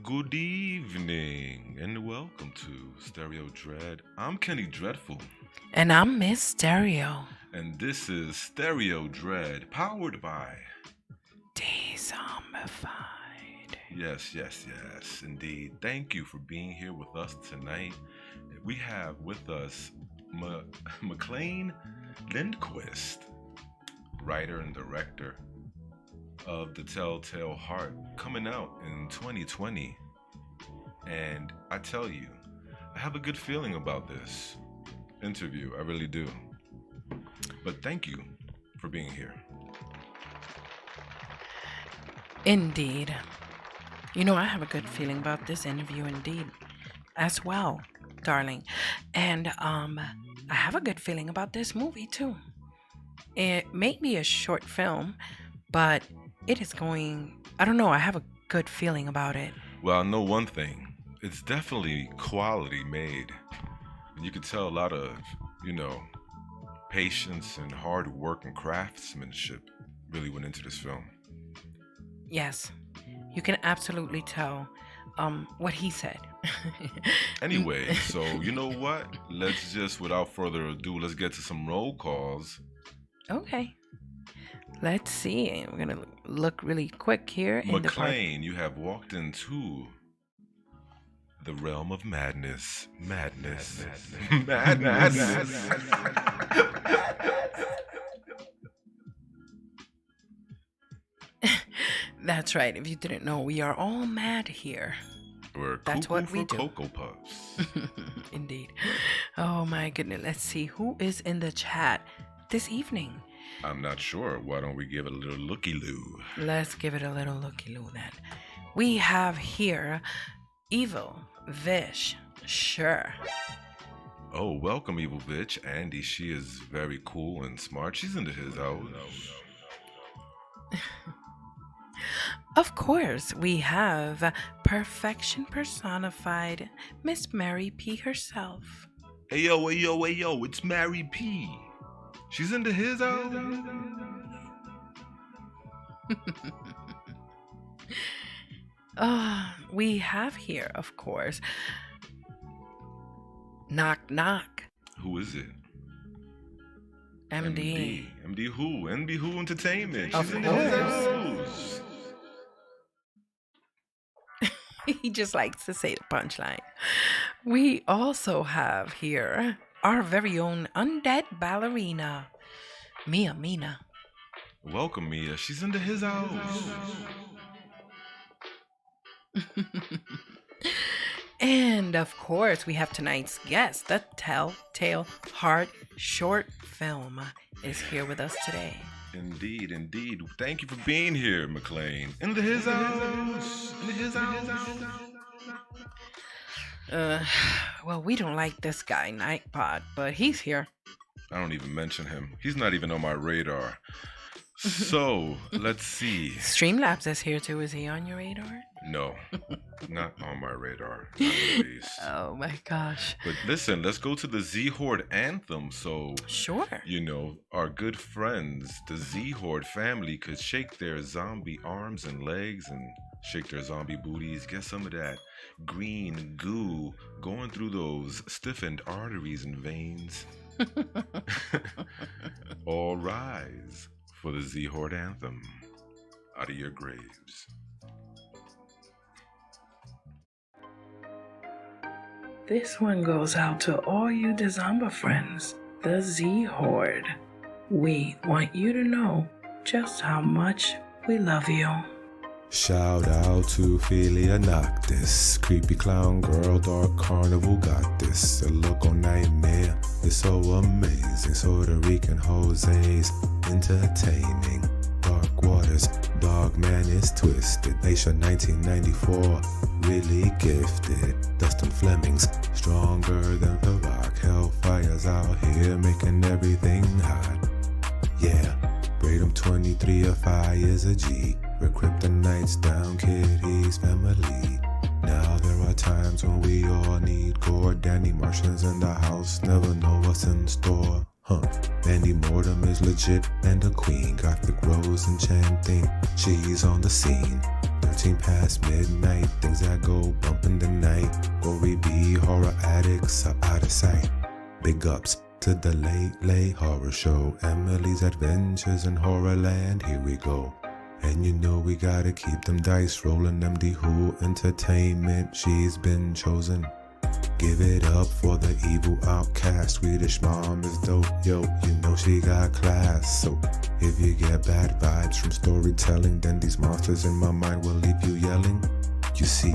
Good evening and welcome to Stereo Dread. I'm Kenny Dreadful. And I'm Miss Stereo. And this is Stereo Dread, powered by Dezombified. Yes, indeed. Thank you for being here with us tonight. We have with us McLean Lindquist, writer and director of The Telltale Heart, coming out in 2020. And I tell you, I have a good feeling about this interview. I really do. But thank you for being here. Indeed. You know, I have a good feeling about this interview indeed as well, darling. And I have a good feeling about this movie too. It may be a short film, but it is going, I don't know, I have a good feeling about it. Well, I know one thing. It's definitely quality made. And you can tell a lot of, patience and hard work and craftsmanship really went into this film. Yes, you can absolutely tell what he said. Anyway, so you know what? Let's just, without further ado, let's get to some roll calls. Okay. Let's see. We're going to look really quick here. McLean, you have walked into the realm of madness. Madness. That's right. If you didn't know, we are all mad here. That's what we do. Cocoa Puffs. Indeed. Oh my goodness. Let's see who is in the chat this evening. I'm not sure. Why don't we give it a little looky-loo? Let's give it a little looky-loo then. We have here Evil Vish. Sure. Oh, welcome, Evil Vish. Andy, she is very cool and smart. She's into his house. Of course, we have perfection personified, Miss Mary P. herself. Hey yo, it's Mary P. She's into his house. We have here, of course, Knock Knock. Who is it? MD. MD who? MD who Entertainment. Of She's into his house. He just likes to say the punchline. We also have here our very own undead ballerina, Mia Mina. Welcome, Mia. She's into his house. And of course, we have tonight's guest, the Telltale Heart short film, is here with us today. Indeed. Thank you for being here, McLean. Into his house. Well, we don't like this guy, Nightbot, but he's here. I don't even mention him. He's not even on my radar. So let's see. Streamlabs is here too. Is he on your radar? No, not on my radar. Not in the least. Oh my gosh. But listen, let's go to the Z Horde anthem. So, Sure. our good friends, the Z Horde family, could shake their zombie arms and legs and shake their zombie booties. Get some of that green goo going through those stiffened arteries and veins. All rise for the Z Horde anthem out of your graves. This one goes out to all you Dezomba friends, the Z Horde. We want you to know just how much we love you. Shout out to Philia Noctis, creepy clown girl, dark carnival got this. A local nightmare, it's so amazing. Puerto Rican Jose's entertaining. Dark waters, dog man is twisted. Nation 1994, really gifted. Dustin Flemings, stronger than the rock. Hellfire's out here making everything hot. Yeah, Braden 23 of fire's a G. We're kryptonites down, Kitty's family. Now there are times when we all need gore. Danny Martians in the house, never know what's in store. Mandy Mortem is legit and a queen. Gothic Rose enchanting, she's on the scene. 13 past midnight, things that go bump in the night. Gory B, horror addicts are out of sight. Big ups to the late horror show. Emily's Adventures in Horrorland, here we go. And we gotta keep them dice rolling. MD Who Entertainment, she's been chosen. Give it up for the evil outcast. Swedish mom is dope, yo, she got class. So if you get bad vibes from storytelling, then these monsters in my mind will leave you yelling. You see,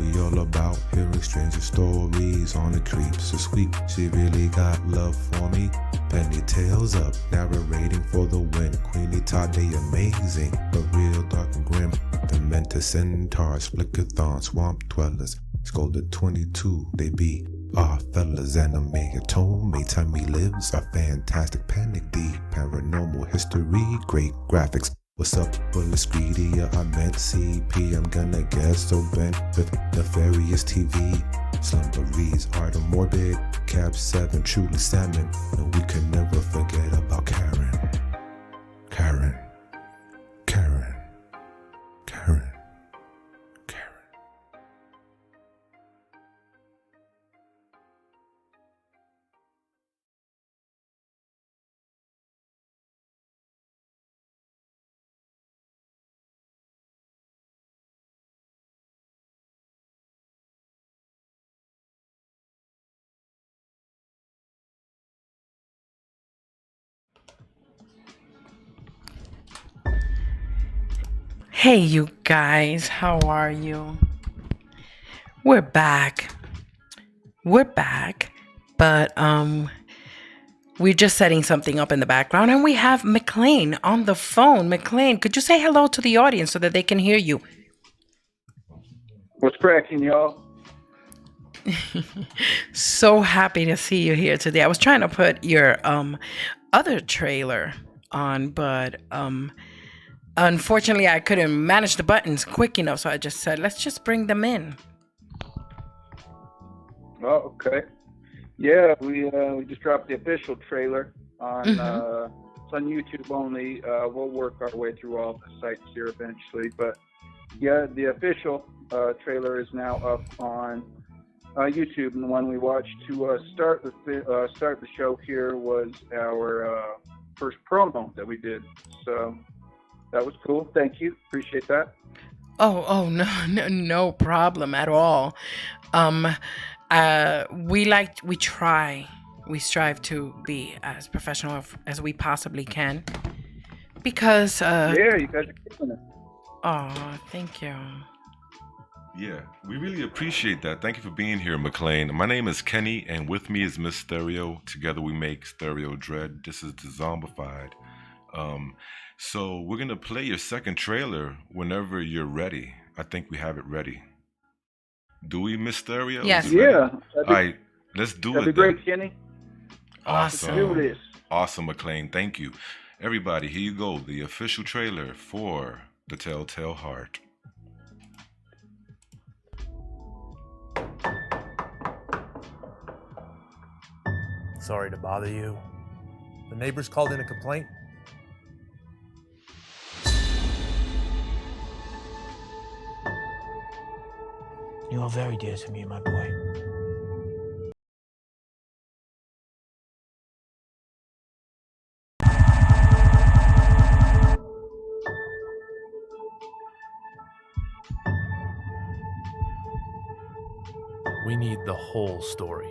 we all about hearing stranger stories on the creeps. So sweet, she really got love for me. Penny tails up, narrating for the win. Queenie Todd, they amazing, but real dark and grim. The Mentor Centaurs, Flickathon, Swamp Dwellers, Scolded 22, they be our fellas. Anime tone, time he lives, a fantastic panic deep. Paranormal history, great graphics. What's up, Bullis Greedia? I meant CP. I'm gonna guess so bent with nefarious TV. Slumberies are the morbid. Cap 7, truly salmon. And we can never forget about Karen. Karen. Karen. Karen. Karen. Hey, you guys, how are you? We're back. But we're just setting something up in the background, and we have McLean on the phone. McLean, could you say hello to the audience so that they can hear you? What's cracking, y'all? So happy to see you here today. I was trying to put your other trailer on, but unfortunately I couldn't manage the buttons quick enough, so I just said, let's just bring them in. Oh, okay. Yeah, we just dropped the official trailer on it's on YouTube only. We'll work our way through all the sites here eventually, but yeah, the official trailer is now up on YouTube, and the one we watched to start the show here was our first promo that we did. So that was cool. Thank you. Appreciate that. Oh no problem at all. We strive to be as professional as we possibly can, because yeah, you guys are killing it. Oh, thank you. Yeah, we really appreciate that. Thank you for being here, McLean. My name is Kenny, and with me is Miss Stereo. Together we make Stereo Dread. This is Dezombified. So we're going to play your second trailer whenever you're ready. I think we have it ready. Do we, Miss Stereo? Yes. Yeah. All right, let's do it. That'd be great, Kenny. Awesome. Let's do this. Awesome, McLean. Thank you. Everybody, here you go. The official trailer for The Telltale Heart. Sorry to bother you. The neighbors called in a complaint. You are very dear to me, my boy. We need the whole story.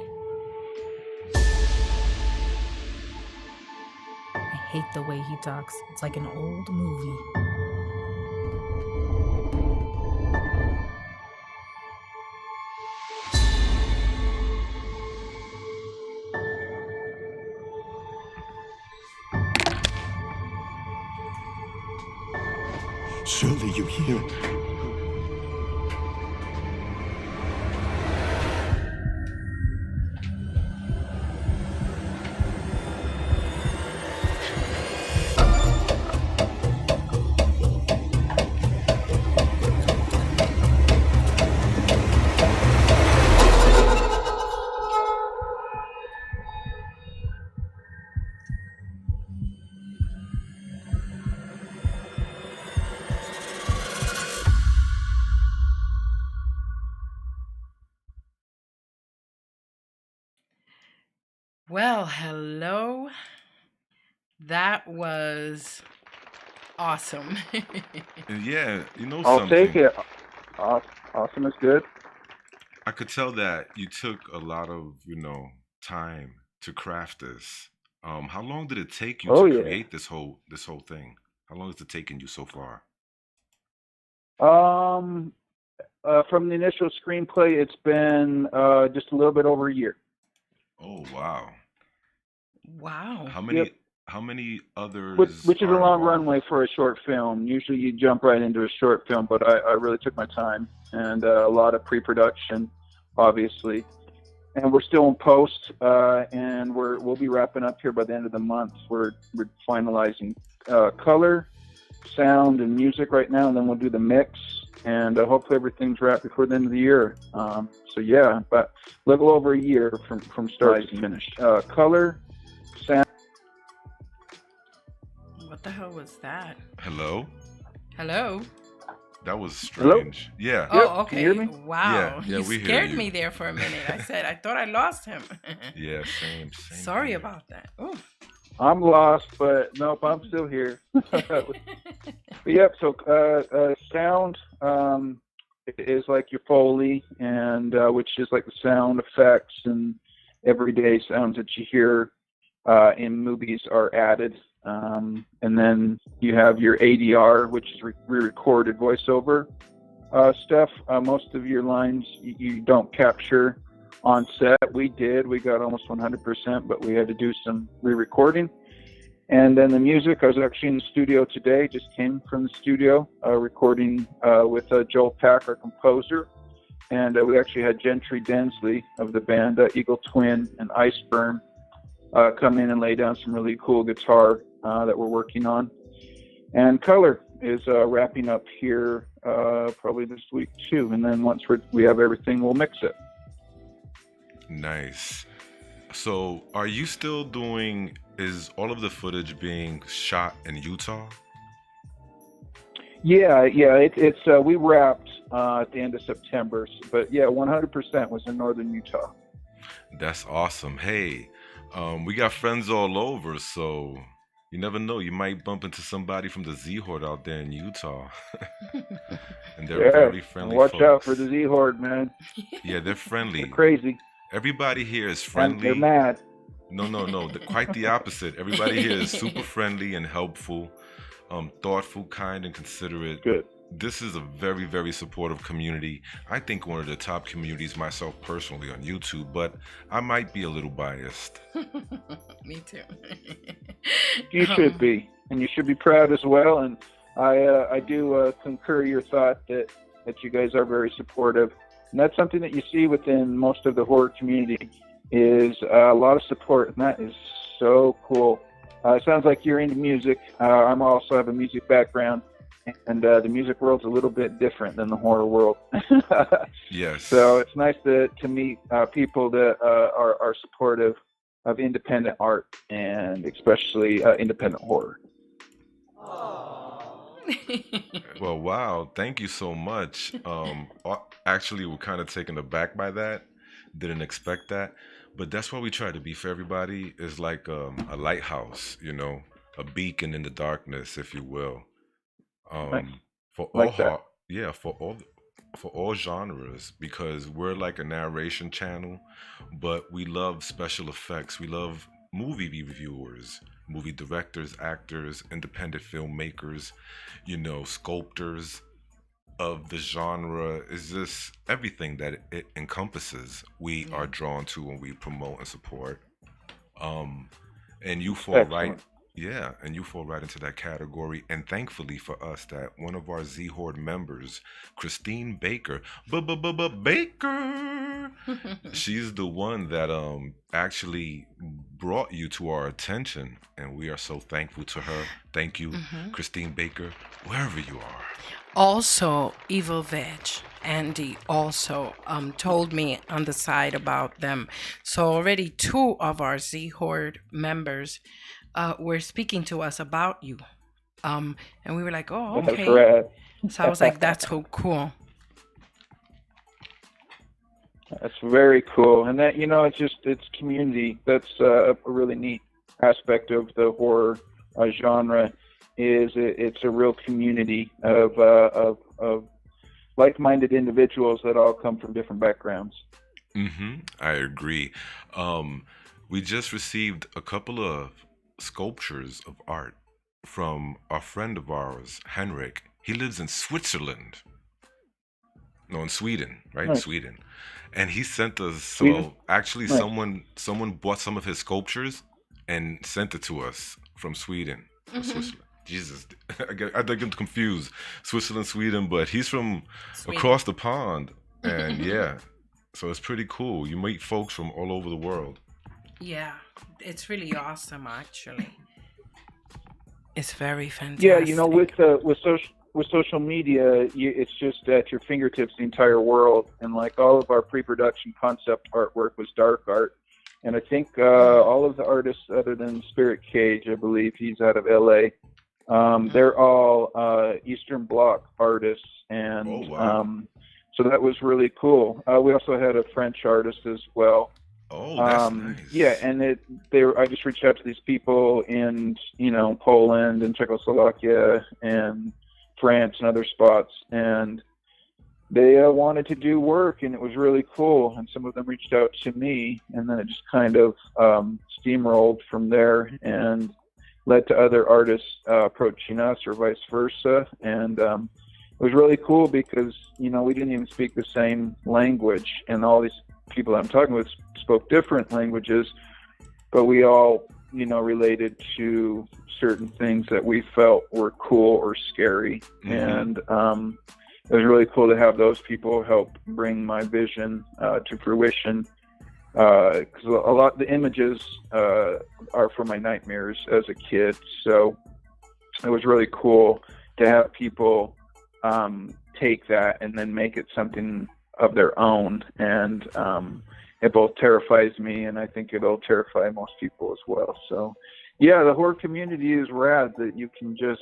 I hate the way he talks. It's like an old movie. Surely you hear. Well, hello. That was awesome. And yeah, I'll something. take it. Awesome is good. I could tell that you took a lot of, time to craft this. How long did it take you to create this whole thing? How long has it taken you so far? From the initial screenplay, it's been just a little bit over a year. Oh wow! Wow. How many others? Which is a are long involved? runway for a short film. Usually you jump right into a short film, but I really took my time and a lot of pre-production, obviously. And we're still in post, and we'll be wrapping up here by the end of the month. We're finalizing color, sound, and music right now, and then we'll do the mix. And hopefully everything's wrapped before the end of the year. So yeah, but a little over a year from start to finish. Color, sound. What the hell was that? Hello? Hello? That was strange. Hello? Yeah. Oh, Yep, okay. can you hear me? Wow. Yeah, we You hear scared you. me there for a minute. I thought I lost him. Yeah, same. Sorry here. about that. Oh. I'm lost, but nope, I'm still here. But yep, so sound is like your Foley, and which is like the sound effects and everyday sounds that you hear in movies are added. And then you have your ADR, which is re-recorded voiceover stuff. Most of your lines you don't capture on set. We got almost 100%, but we had to do some re-recording. And then the music, I was actually in the studio today, just came from the studio, recording with Joel Pack, our composer. And we actually had Gentry Densley of the band Eagle Twin and Iceburn come in and lay down some really cool guitar that we're working on. And color is wrapping up here probably this week too. And then once we have everything, we'll mix it. Nice. So, are you still doing? Is all of the footage being shot in Utah? Yeah. It's we wrapped at the end of September, but yeah, 100% was in northern Utah. That's awesome. Hey, we got friends all over, so you never know. You might bump into somebody from the Z-Horde out there in Utah, and they're very friendly. Watch folks. out for the Z-Horde, man. Yeah, they're friendly. They're crazy. Everybody here is And friendly. they're mad. No, quite the opposite. Everybody here is super friendly and helpful, thoughtful, kind, and considerate. Good. This is a very, very supportive community. I think one of the top communities myself personally on YouTube, but I might be a little biased. Me too. You should be, and you should be proud as well. And I do concur your thought that you guys are very supportive, and that's something that you see within most of the horror community is a lot of support, and that is so cool. It sounds like you're into music. I'm also have a music background, and the music world's a little bit different than the horror world. Yes. So it's nice to meet people that are supportive of independent art, and especially independent horror. Well, wow. Thank you so much. Actually, we're kind of taken aback by that. Didn't expect that. But that's what we try to be for everybody is like a lighthouse, a beacon in the darkness, if you will. Nice. For all Like that. yeah, for all genres because we're like a narration channel, but we love special effects. We love movie reviewers, movie directors, actors, independent filmmakers, sculptors of the genre is just everything that it encompasses. We are drawn to when we promote and support. Um, and you fall right, Excellent. yeah, and you fall right into that category. And thankfully for us, that one of our Z Horde members, Christine Baker, Baker, she's the one that actually brought you to our attention, and we are so thankful to her. Thank you, Christine Baker, wherever you are. Also, Evil Veg, Andy also told me on the side about them. So already two of our Z Horde members were speaking to us about you. And we were like, oh, That's okay. rad. So I was like, that's so cool. That's very cool, and that it's community. That's a really neat aspect of the horror genre. It's a real community of like-minded individuals that all come from different backgrounds. I agree. We just received a couple of sculptures of art from a friend of ours, Henrik. He lives in Switzerland. No, in Sweden, right? Nice. Sweden. And he sent us Sweden? actually Nice. someone bought some of his sculptures and sent it to us from Sweden or Switzerland. Jesus, I get confused. Switzerland, Sweden, but he's from across the pond. And yeah, so it's pretty cool. You meet folks from all over the world. Yeah, it's really awesome, actually. It's very fantastic. Yeah, with social media, it's just at your fingertips the entire world, and like all of our pre-production concept artwork was dark art, and I think all of the artists other than Spirit Cage, I believe he's out of LA, they're all Eastern Bloc artists, and so that was really cool. We also had a French artist as well. Oh, that's nice. Yeah, and I just reached out to these people in Poland and Czechoslovakia and France and other spots, and they wanted to do work, and it was really cool. And some of them reached out to me, and then it just kind of steamrolled from there and led to other artists approaching us or vice versa. And it was really cool because we didn't even speak the same language, and all these people I'm talking with spoke different languages, but we all related to certain things that we felt were cool or scary. And it was really cool to have those people help bring my vision to fruition, because a lot of the images are from my nightmares as a kid, so it was really cool to have people take that and then make it something of their own. And it both terrifies me, and I think it'll terrify most people as well. So yeah, the horror community is rad, that you can just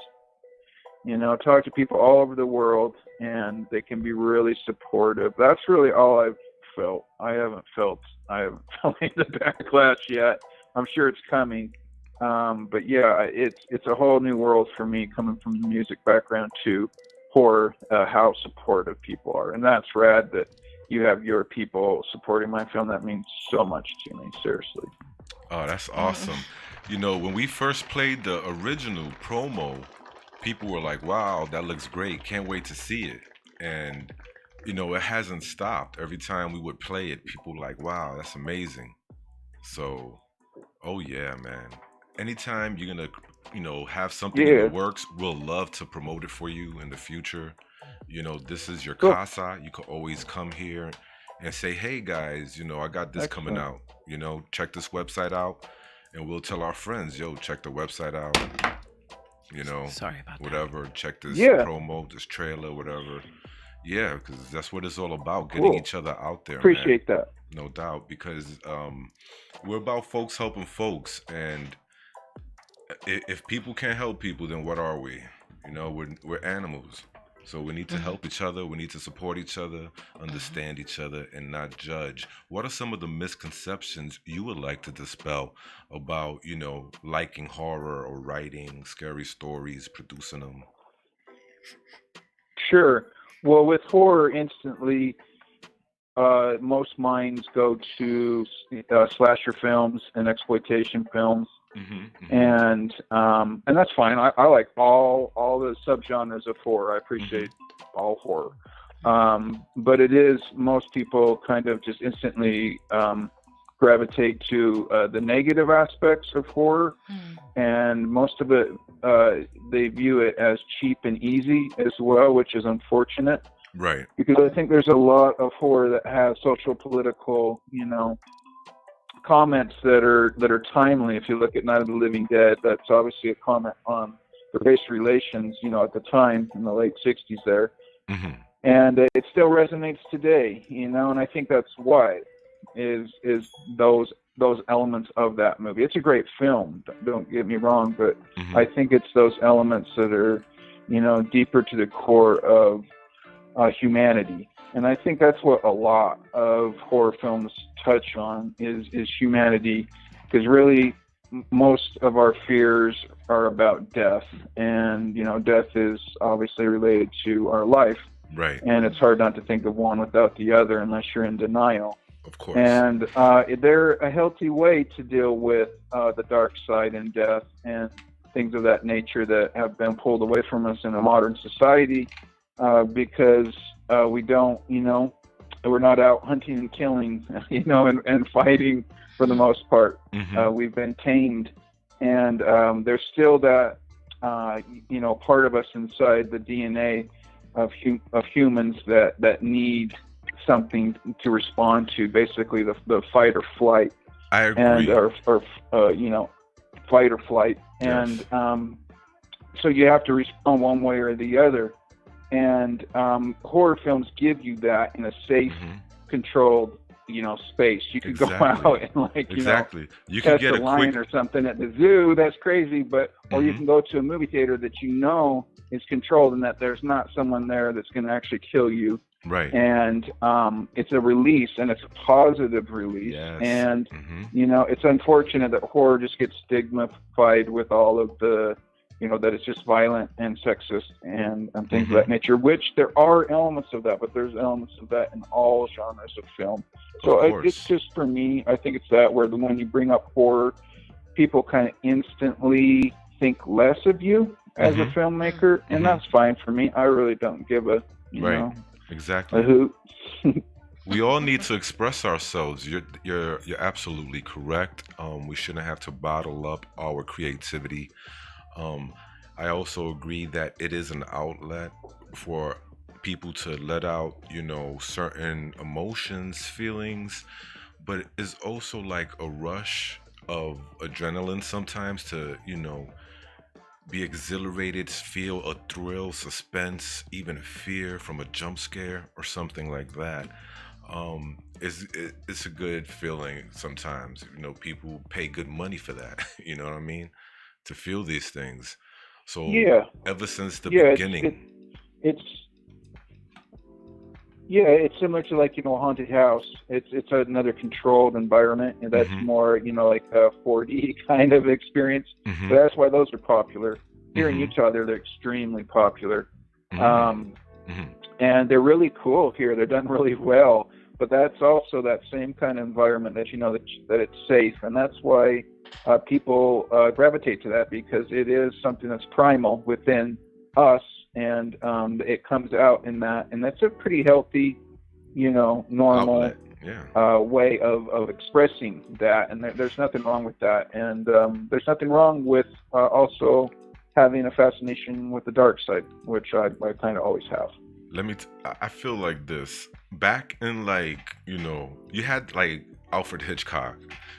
talk to people all over the world, and they can be really supportive. That's really all I've felt. I haven't felt any of the backlash yet. I'm sure it's coming. But yeah, it's a whole new world for me, coming from the music background to horror, how supportive people are. And that's rad that you have your people supporting my film. That means so much to me, seriously. Oh, that's awesome. When we first played the original promo, people were like, wow, that looks great. Can't wait to see it. And, it hasn't stopped. Every time we would play it, people were like, wow, that's amazing. So, oh yeah, man. Anytime you're going to, have something in the works, we'll love to promote it for you in the future. This is your casa. You can always come here and say, hey guys, I got this coming out. Check this website out. and we'll tell our friends, yo, check the website out. You know, Sorry about that. whatever. Check this Yeah. promo, this trailer, whatever. Yeah, because that's what it's all about, getting Cool. each other out there, man. Appreciate that. No doubt, because we're about folks helping folks, and if people can't help people, then what are we? You know, we're animals, so we need to help each other. We need to support each other, understand each other, and not judge. What are some of the misconceptions you would like to dispel about, you know, liking horror or writing scary stories, producing them? Sure. Well, with horror, instantly, most minds go to slasher films and exploitation films, and that's fine. I like all the subgenres of horror. I appreciate all horror, but it is, most people kind of just instantly gravitate to the negative aspects of horror, and most of it they view it as cheap and easy as well, which is unfortunate. Right. Because I think there's a lot of horror that has social, political, you know, comments that are timely. If you look at Night of the Living Dead, that's obviously a comment on the race relations, you know, at the time in the late '60s there, and it still resonates today, you know. And I think that's why is those elements of that movie. It's a great film, don't get me wrong, but I think it's those elements that are, you know, deeper to the core of humanity. And I think that's what a lot of horror films touch on is humanity, because really most of our fears are about death, and, you know, death is obviously related to our life. Right. And it's hard not to think of one without the other unless you're in denial. Of course. And they're a healthy way to deal with the dark side and death and things of that nature that have been pulled away from us in a modern society, because we don't, you know, we're not out hunting and killing, you know, and fighting for the most part. We've been tamed, and there's still that, you know, part of us inside the DNA of humans that need something to respond to, basically the fight or flight. I agree. And or you know, fight or flight. Yes. And so you have to respond one way or the other. And horror films give you that in a safe, controlled, you know, space. You could go out and, like, you know, you can catch get a lion or something at the zoo. That's crazy. But or you can go to a movie theater that you know is controlled, and that there's not someone there that's going to actually kill you. Right. And it's a release, and it's a positive release. Yes. And you know, it's unfortunate that horror just gets stigmatized with all of the, you know, that it's just violent and sexist and things of that nature, which there are elements of that, but there's elements of that in all genres of film. So it's just, for me, I think it's that where when you bring up horror, people kind of instantly think less of you as a filmmaker, and that's fine for me. I really don't give a, you know, exactly. a hoot. We all need to express ourselves. You're absolutely correct. We shouldn't have to bottle up our creativity. I also agree that it is an outlet for people to let out, you know, certain emotions, feelings, but it's also like a rush of adrenaline sometimes to, you know, be exhilarated, feel a thrill, suspense, even fear from a jump scare or something like that. It's a good feeling sometimes. You know, people pay good money for that. You know what I mean? To feel these things. So ever since the beginning, it's similar to, like, you know, a haunted house. It's another controlled environment, and that's more, you know, like a 4D kind of experience. So that's why those are popular. Here in Utah, they're extremely popular, and they're really cool here. They're done really well. But that's also that same kind of environment that, you know, that it's safe, and that's why people gravitate to that, because it is something that's primal within us, and it comes out in that, and that's a pretty healthy, you know, normal way of expressing that, and there's nothing wrong with that, and there's nothing wrong with also having a fascination with the dark side, which I kind of always have. I feel like this. Back in, like, you know, you had like Alfred Hitchcock,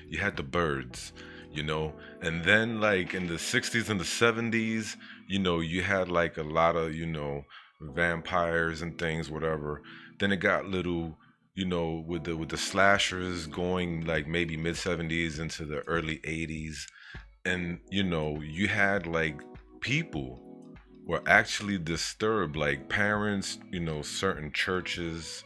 you had the Birds, you know. And then like in the 60s and the 70s, you know, you had like a lot of, you know, vampires and things, whatever. Then it got little, you know, with the slashers going like maybe mid 70s into the early 80s. And you know, you had like people were actually disturbed, like parents, you know, certain churches,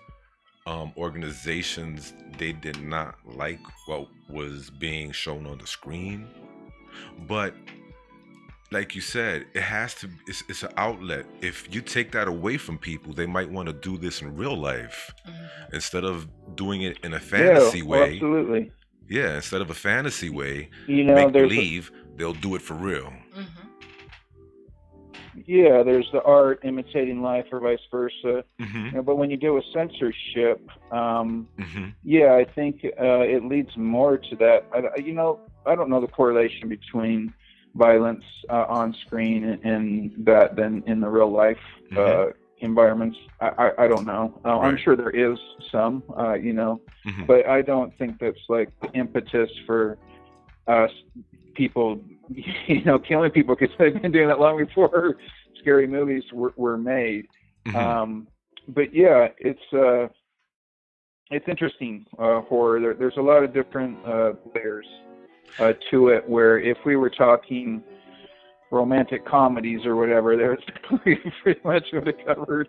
organizations, they did not like what was being shown on the screen. But like you said, it has to, it's an outlet. If you take that away from people, they might want to do this in real life instead of doing it in a fantasy way. Absolutely. Yeah, instead of a fantasy way, You know, make believe, they'll do it for real. Yeah, there's the art imitating life, or vice versa. Mm-hmm. You know, but when you deal with censorship, yeah, I think it leads more to that. You know, I don't know the correlation between violence on screen and that than in the real life environments. I don't know. Right. I'm sure there is some, you know, but I don't think that's like the impetus for people, you know, killing people, because they've been doing that long before scary movies were made. But yeah, it's interesting, horror. There's a lot of different layers to it, where if we were talking romantic comedies or whatever, there's we pretty much would have covered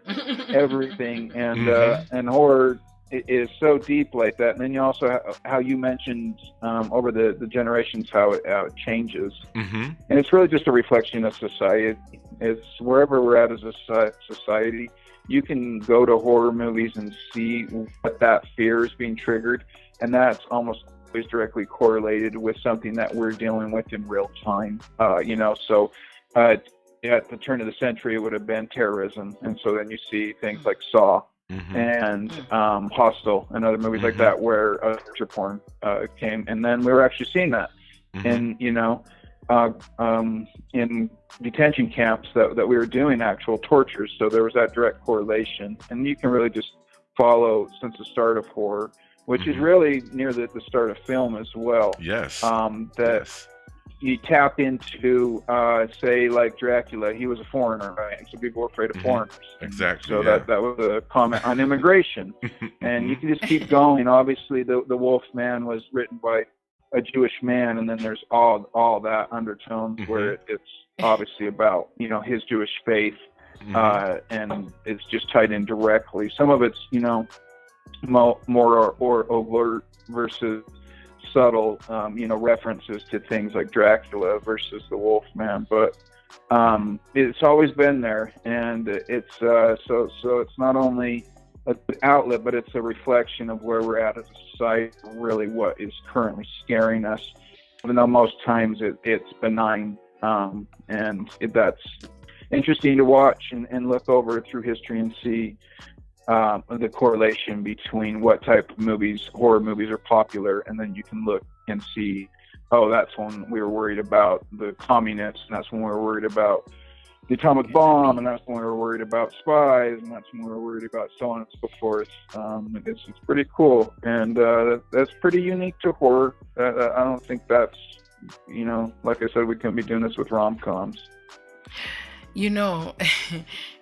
everything. And horror is so deep like that. And then you also how you mentioned over the generations how it changes, and it's really just a reflection of society. It's wherever we're at as a society, you can go to horror movies and see what that fear is being triggered, and that's almost always directly correlated with something that we're dealing with in real time. You know, so at the turn of the century, it would have been terrorism, and so then you see things like Saw and Hostel and other movies like that, where torture porn came, and then we were actually seeing that, and you know, in detention camps that we were doing actual tortures. So there was that direct correlation, and you can really just follow since the start of horror, which is really near the start of film as well. Yes. You tap into, say, like Dracula. He was a foreigner, right? So people were afraid of foreigners. Exactly. So that was a comment on immigration. And you can just keep going. Obviously, the Wolf Man was written by a Jewish man, and then there's all that undertones where it's obviously about, you know, his Jewish faith, and it's just tied in directly. Some of it's, you know, more or overt versus subtle, you know, references to things like Dracula versus the Wolf Man, but it's always been there, and it's so it's not only an outlet, but it's a reflection of where we're at as a society, really what is currently scaring us, even though most times it's benign, and that's interesting to watch and look over through history and see the correlation between what type of horror movies are popular, and then you can look and see, oh, that's when we were worried about the communists, and that's when we were worried about the atomic bomb, and that's when we were worried about spies, and that's when we were worried about so on and so forth. It's pretty cool, and that's pretty unique to horror. I don't think that's, you know, like I said, we couldn't be doing this with rom-coms. You know,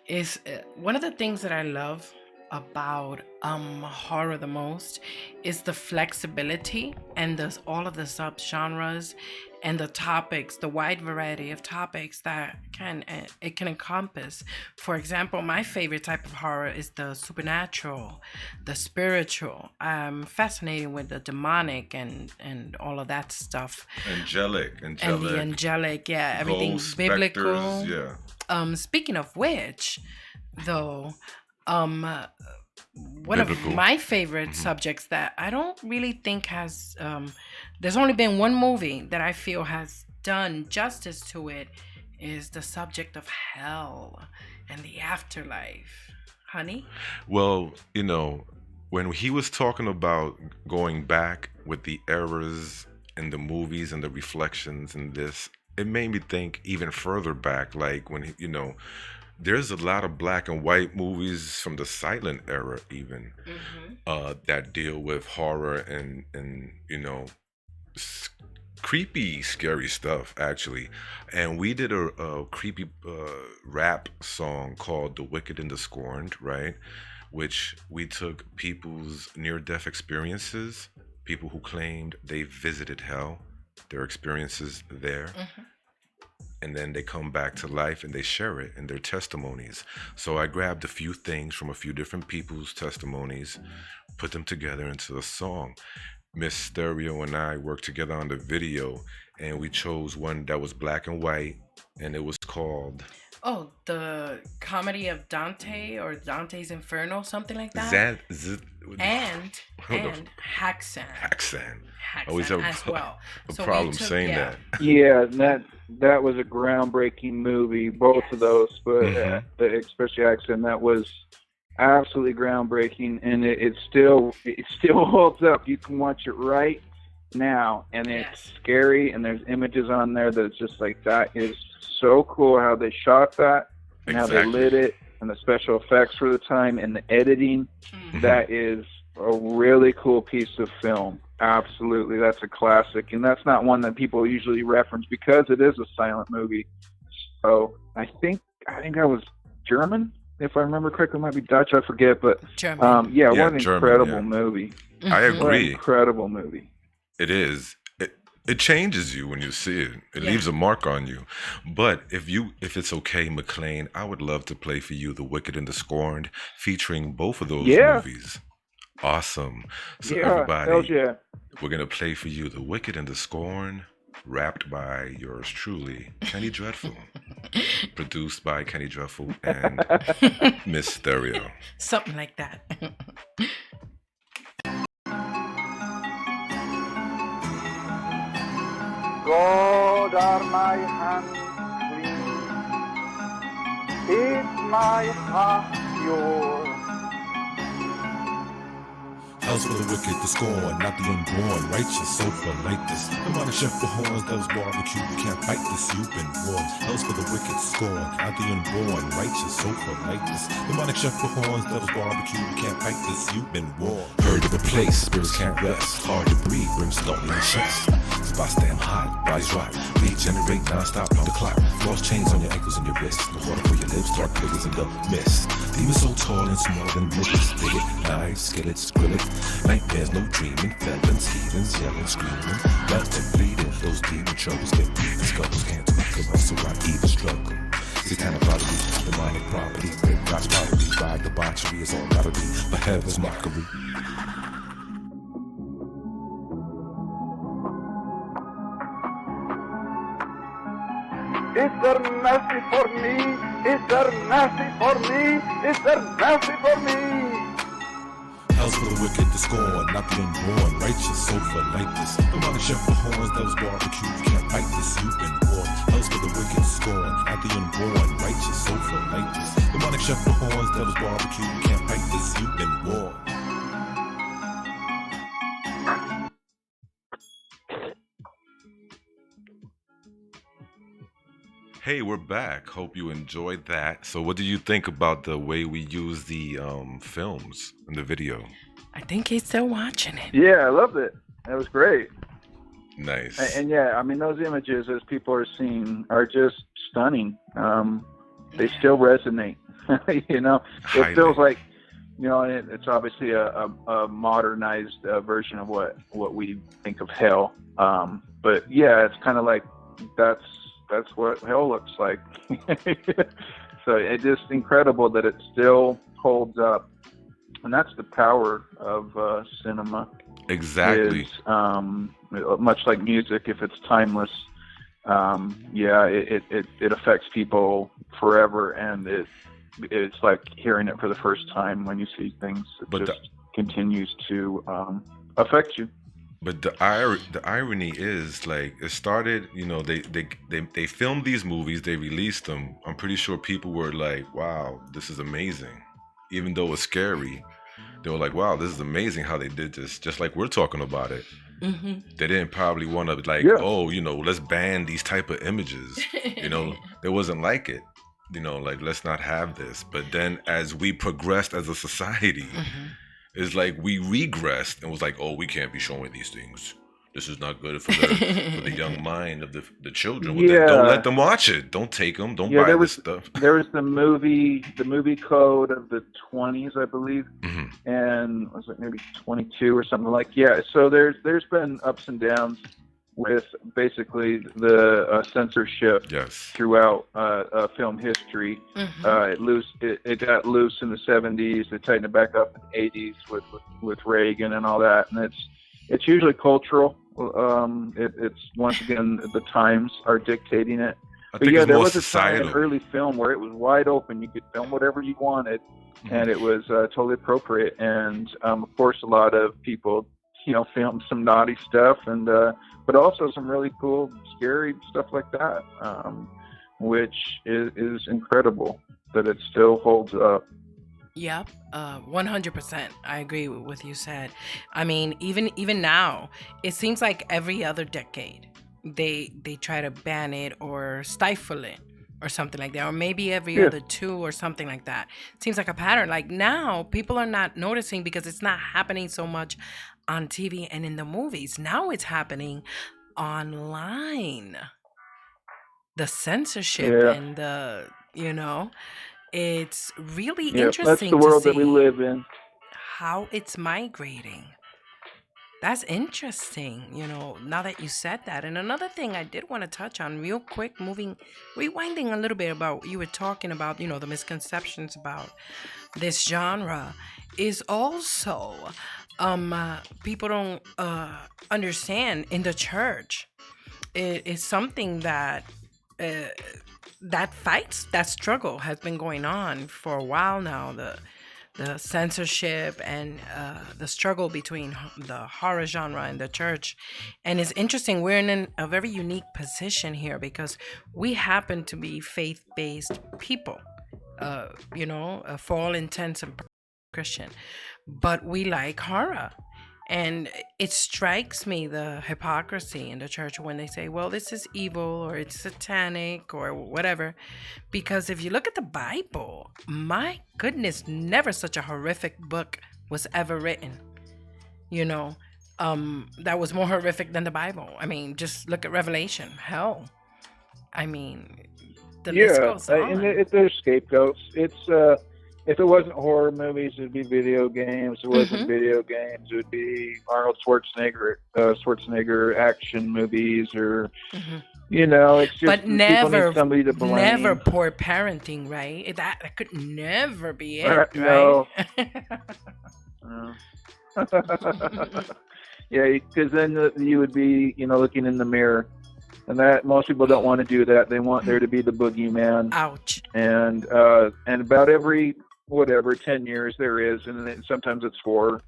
is one of the things that I love about horror the most is the flexibility and all of the subgenres and the topics, the wide variety of topics that it can encompass. For example, my favorite type of horror is the supernatural, the spiritual. I'm fascinated with the demonic and all of that stuff. Angelic. And the angelic, yeah, everything Ghosts, biblical. specters, yeah. Speaking of which, though, one Biblical. of my favorite subjects that I don't really think has, there's only been one movie that I feel has done justice to it, is the subject of hell and the afterlife. Honey? Well, you know, when he was talking about going back with the errors in the movies and the reflections in this, it made me think even further back, like when, you know, there's a lot of black and white movies from the silent era even that deal with horror and you know, creepy, scary stuff actually. And we did a creepy rap song called "The Wicked and the Scorned," right? Which we took people's near-death experiences, people who claimed they visited hell, their experiences there, Mhm. and then they come back to life and they share it in their testimonies. So I grabbed a few things from a few different people's testimonies, put them together into a song. Miss Stereo and I worked together on the video, and we chose one that was black and white, and it was called Oh, the comedy of Dante or Dante's Inferno, something like that. Zan. And Hold on. and Haxan. Haxan. I Haxan always have as well. a So we problem took- saying yeah. that. Yeah, that was a groundbreaking movie, both of those, but Mhm. especially Accent, that was absolutely groundbreaking, and it still holds up. You can watch it right now, and it's Yes. scary, and there's images on there that's just like, that is so cool how they shot that and how they Exactly. lit it, and the special effects for the time and the editing. Mhm. That is a really cool piece of film. Absolutely, that's a classic, and that's not one that people usually reference because it is a silent movie. So I think that was German, if I remember correctly. It might be Dutch, I forget, but German. yeah, Yeah, what an German, incredible yeah. movie! I Mhm. What an agree. incredible movie. It is. It changes you when you see it. It Yeah. leaves a mark on you. But if it's okay, McLean, I would love to play for you The Wicked and the Scorned, featuring both of those Yeah. movies. Awesome. So Yeah, everybody, hells yeah. we're gonna play for you The Wicked and the Scorned, rapped by yours truly, Kenny Dreadful. Produced by Kenny Dreadful and Miss Stereo. Something like that. God are my hands clean, is my heart pure. House for the wicked, the scorn, not the unborn. Righteous, sofa like this. The money chef for horns, that was barbecue. You can't fight this, you've been warned. House for the wicked, scorn, not the unborn. Righteous, sofa like this. The money chef for horns, that was barbecue. You can't fight this, you've been warned. Heard of a place, spirits can't rest. Hard to breathe, brimstone in the chest. Spots damn hot, bodies rock. Regenerate non-stop on the clock. Lost chains on your ankles and your wrists. The water for your lips, dark figures in the mist. Demons so tall and smaller than midgets. Dig it, knives, skillets, grill it. Nightmares, no dreaming, felons, heathens, yelling, screaming, blood and bleeding. Those demon troubles get beat, skulls can't talk about, so I even struggle. Satanic body, demonic property, great God's pottery, ride debauchery is all gotta be, but heaven's mockery. Is there mercy for me? Is there mercy for me? Is there mercy for me? House for the wicked, the scorn, not the unborn. Righteous, sofa like this. The money chef for horns, that was barbecue. You can't fight this, you've been warned. House for the wicked, scorn, not the unborn. Righteous, sofa like this. The money chef for horns, that was barbecue. You can't fight this, you've been warned. Hey, we're back. Hope you enjoyed that. So what do you think about the way we use the films in the video? I think he's still watching it. Yeah, I loved it. That was great. Nice. And yeah, I mean, those images, as people are seeing, are just stunning. They still resonate. You know, Highly. it feels like, you know, and it's obviously a modernized version of what we think of hell. But yeah, it's kind of like that's what hell looks like. So it's just incredible that it still holds up, and that's the power of cinema. Exactly. Is, much like music, if it's timeless, yeah, it affects people forever, and it's like hearing it for the first time when you see things. It But just continues to affect you. But the irony is, like, it started, you know, they filmed these movies, they released them. I'm pretty sure people were like, wow, this is amazing. Even though it's scary, they were like, wow, this is amazing how they did this, just like we're talking about it. Mm-hmm. They didn't probably want to, like, Yeah. oh, you know, let's ban these type of images. You know, there wasn't like it. You know, like, let's not have this. But then as we progressed as a society, Mm-hmm. it's like we regressed and was like, oh, we can't be showing these things. this is not good for the young mind of the children. Well, then don't Yeah, let them watch it. Don't take them. Don't yeah. buy this stuff. There was the movie code of the 20s, I believe, Hmm. and was it maybe 22 or something like? Yeah. So there's been ups and downs with basically the censorship Yes. throughout film history. Mm-hmm. It got loose in the 70s. They tightened it back up in the 80s with Reagan and all that. And it's usually cultural. It's once again the times are dictating it. I But think yeah, it's there more was a time in societal. early film where it was wide open. You could film whatever you wanted, and it was totally appropriate. And of course, a lot of people, filmed some naughty stuff, and but also some really cool, scary stuff like that, which is incredible that it still holds up. Yep, 100%. I agree with what you said. I mean, even now, it seems like every other decade they try to ban it or stifle it or something like that, or maybe every Yeah, other two or something like that. Seems like a pattern. Like now, people are not noticing because it's not happening so much on TV and in the movies. Now it's happening online. The censorship yeah, and it's really yeah. That's interesting the to world that we see live in. how it's migrating. That's interesting, now that you said that. And another thing I did want to touch on real quick, rewinding a little bit about what you were talking about, the misconceptions about this genre, is also people don't understand in the church. It is something that uh, that struggle has been going on for a while now. The censorship and the struggle between the horror genre and the church. And it's interesting, we're in a very unique position here because we happen to be faith-based people, for all intents and Christian, but we like horror. And it strikes me the hypocrisy in the church when they say, well, this is evil or it's satanic or whatever. Because if you look at the Bible, my goodness, never such a horrific book was ever written, you know, that was more horrific than the Bible. I mean, just look at Revelation. Hell. I mean, the list yeah. goes And on. there's scapegoats. If it wasn't horror movies, it'd be video games. If it wasn't Hmm. video games, it would be Arnold Schwarzenegger action movies, or Hmm. it's just But people need never, somebody to never blame. poor parenting, right? That could never be it, right? No. Uh, yeah, because then you would be, looking in the mirror, and that most people don't want to do that. They want there to be the boogeyman, Ouch. and about every 10 years there is, and then sometimes it's horror.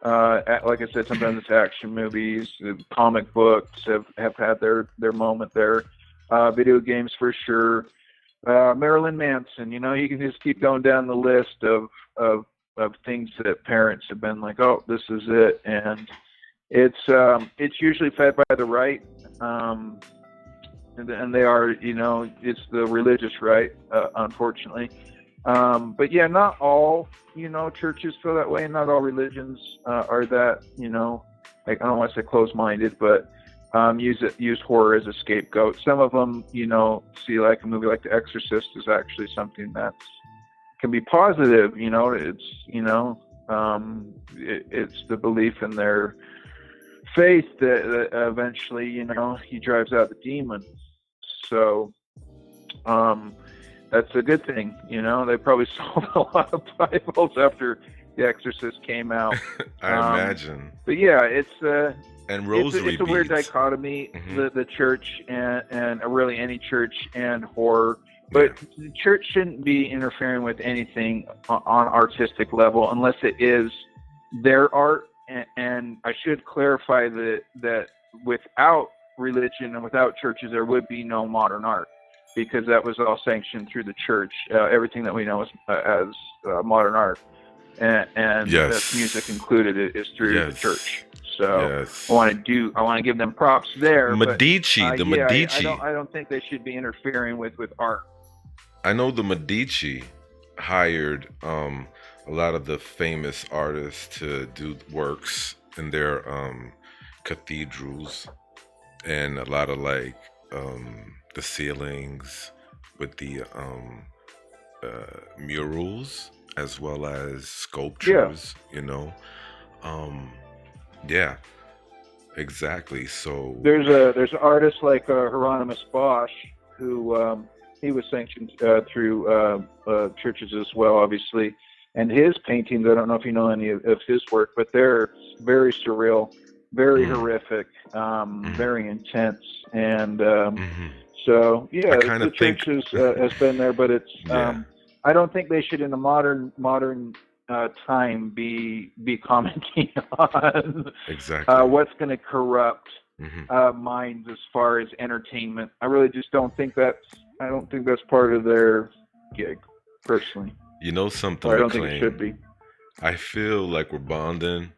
Like I said, sometimes it's action movies. Comic books have had their moment there. Video games for sure. Marilyn Manson. You can just keep going down the list of things that parents have been like, oh, this is it, and it's usually fed by the right, and they are, it's the religious right, unfortunately. But yeah, not all, churches feel that way, and not all religions are that, like, I don't want to say closed-minded, but use horror as a scapegoat. Some of them, see like a movie like The Exorcist is actually something that can be positive. It's the belief in their faith that eventually, he drives out the demon. So, that's a good thing. They probably sold a lot of Bibles after The Exorcist came out. I imagine. But yeah, it's And rosary it's a weird beads. dichotomy, Mhm. the church and really any church and horror. But the church shouldn't be interfering with anything on artistic level unless it is their art. And I should clarify that without religion and without churches, there would be no modern art, because that was all sanctioned through the church. Everything that we know as modern art, and Yes. that's music included, is through the Yes. church. So Yes. I want to give them props there. Medici, but, the yeah, Medici. I don't think they should be interfering with art. I know the Medici hired a lot of the famous artists to do works in their cathedrals and a lot of like the ceilings with the murals as well as sculptures, you know. Um, yeah, exactly. So, There's artists like Hieronymus Bosch who he was sanctioned through churches as well, obviously. And his paintings, I don't know if you know any of his work, but they're very surreal, very horrific, very intense. And so, I yeah, kind the of think, church has been there, but it's yeah, I don't think they should, in the modern time, be commenting on exactly. what's going to corrupt Hmm. minds as far as entertainment. I really just don't think I don't think that's part of their gig, personally. You know something, Or I don't think it should McLean? be. I feel like we're bonding,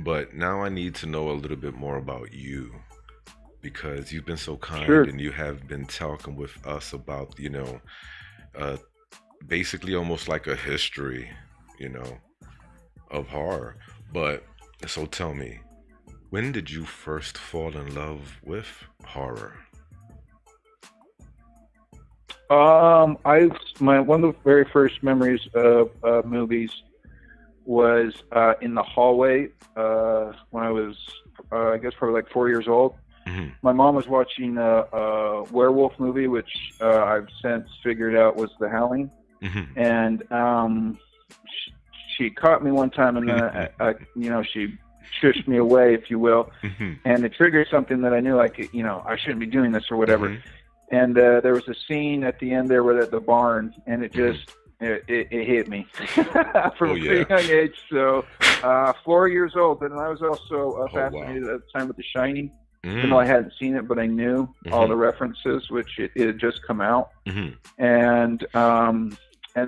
but now I need to know a little bit more about you because you've been so kind Sure. and you have been talking with us about, uh, basically almost like a history, you know, of horror. But so tell me, when did you first fall in love with horror? My one of the very first memories of movies was in the hallway when I was, I guess, probably like 4 years old. Hmm. My mom was watching a werewolf movie, which I've since figured out was The Howling, Hmm. and she caught me one time, and then she shushed me away, if you will, Hmm. and it triggered something that I knew, like, I shouldn't be doing this or whatever. Hmm. And there was a scene at the end there with at the barn, and it just it hit me from Oh a pretty yeah. young age. So 4 years old, and I was also Oh wow. fascinated at the time with The Shining, even though Mm. I hadn't seen it, but I knew all Hmm. the references, which it had just come out. Hmm. And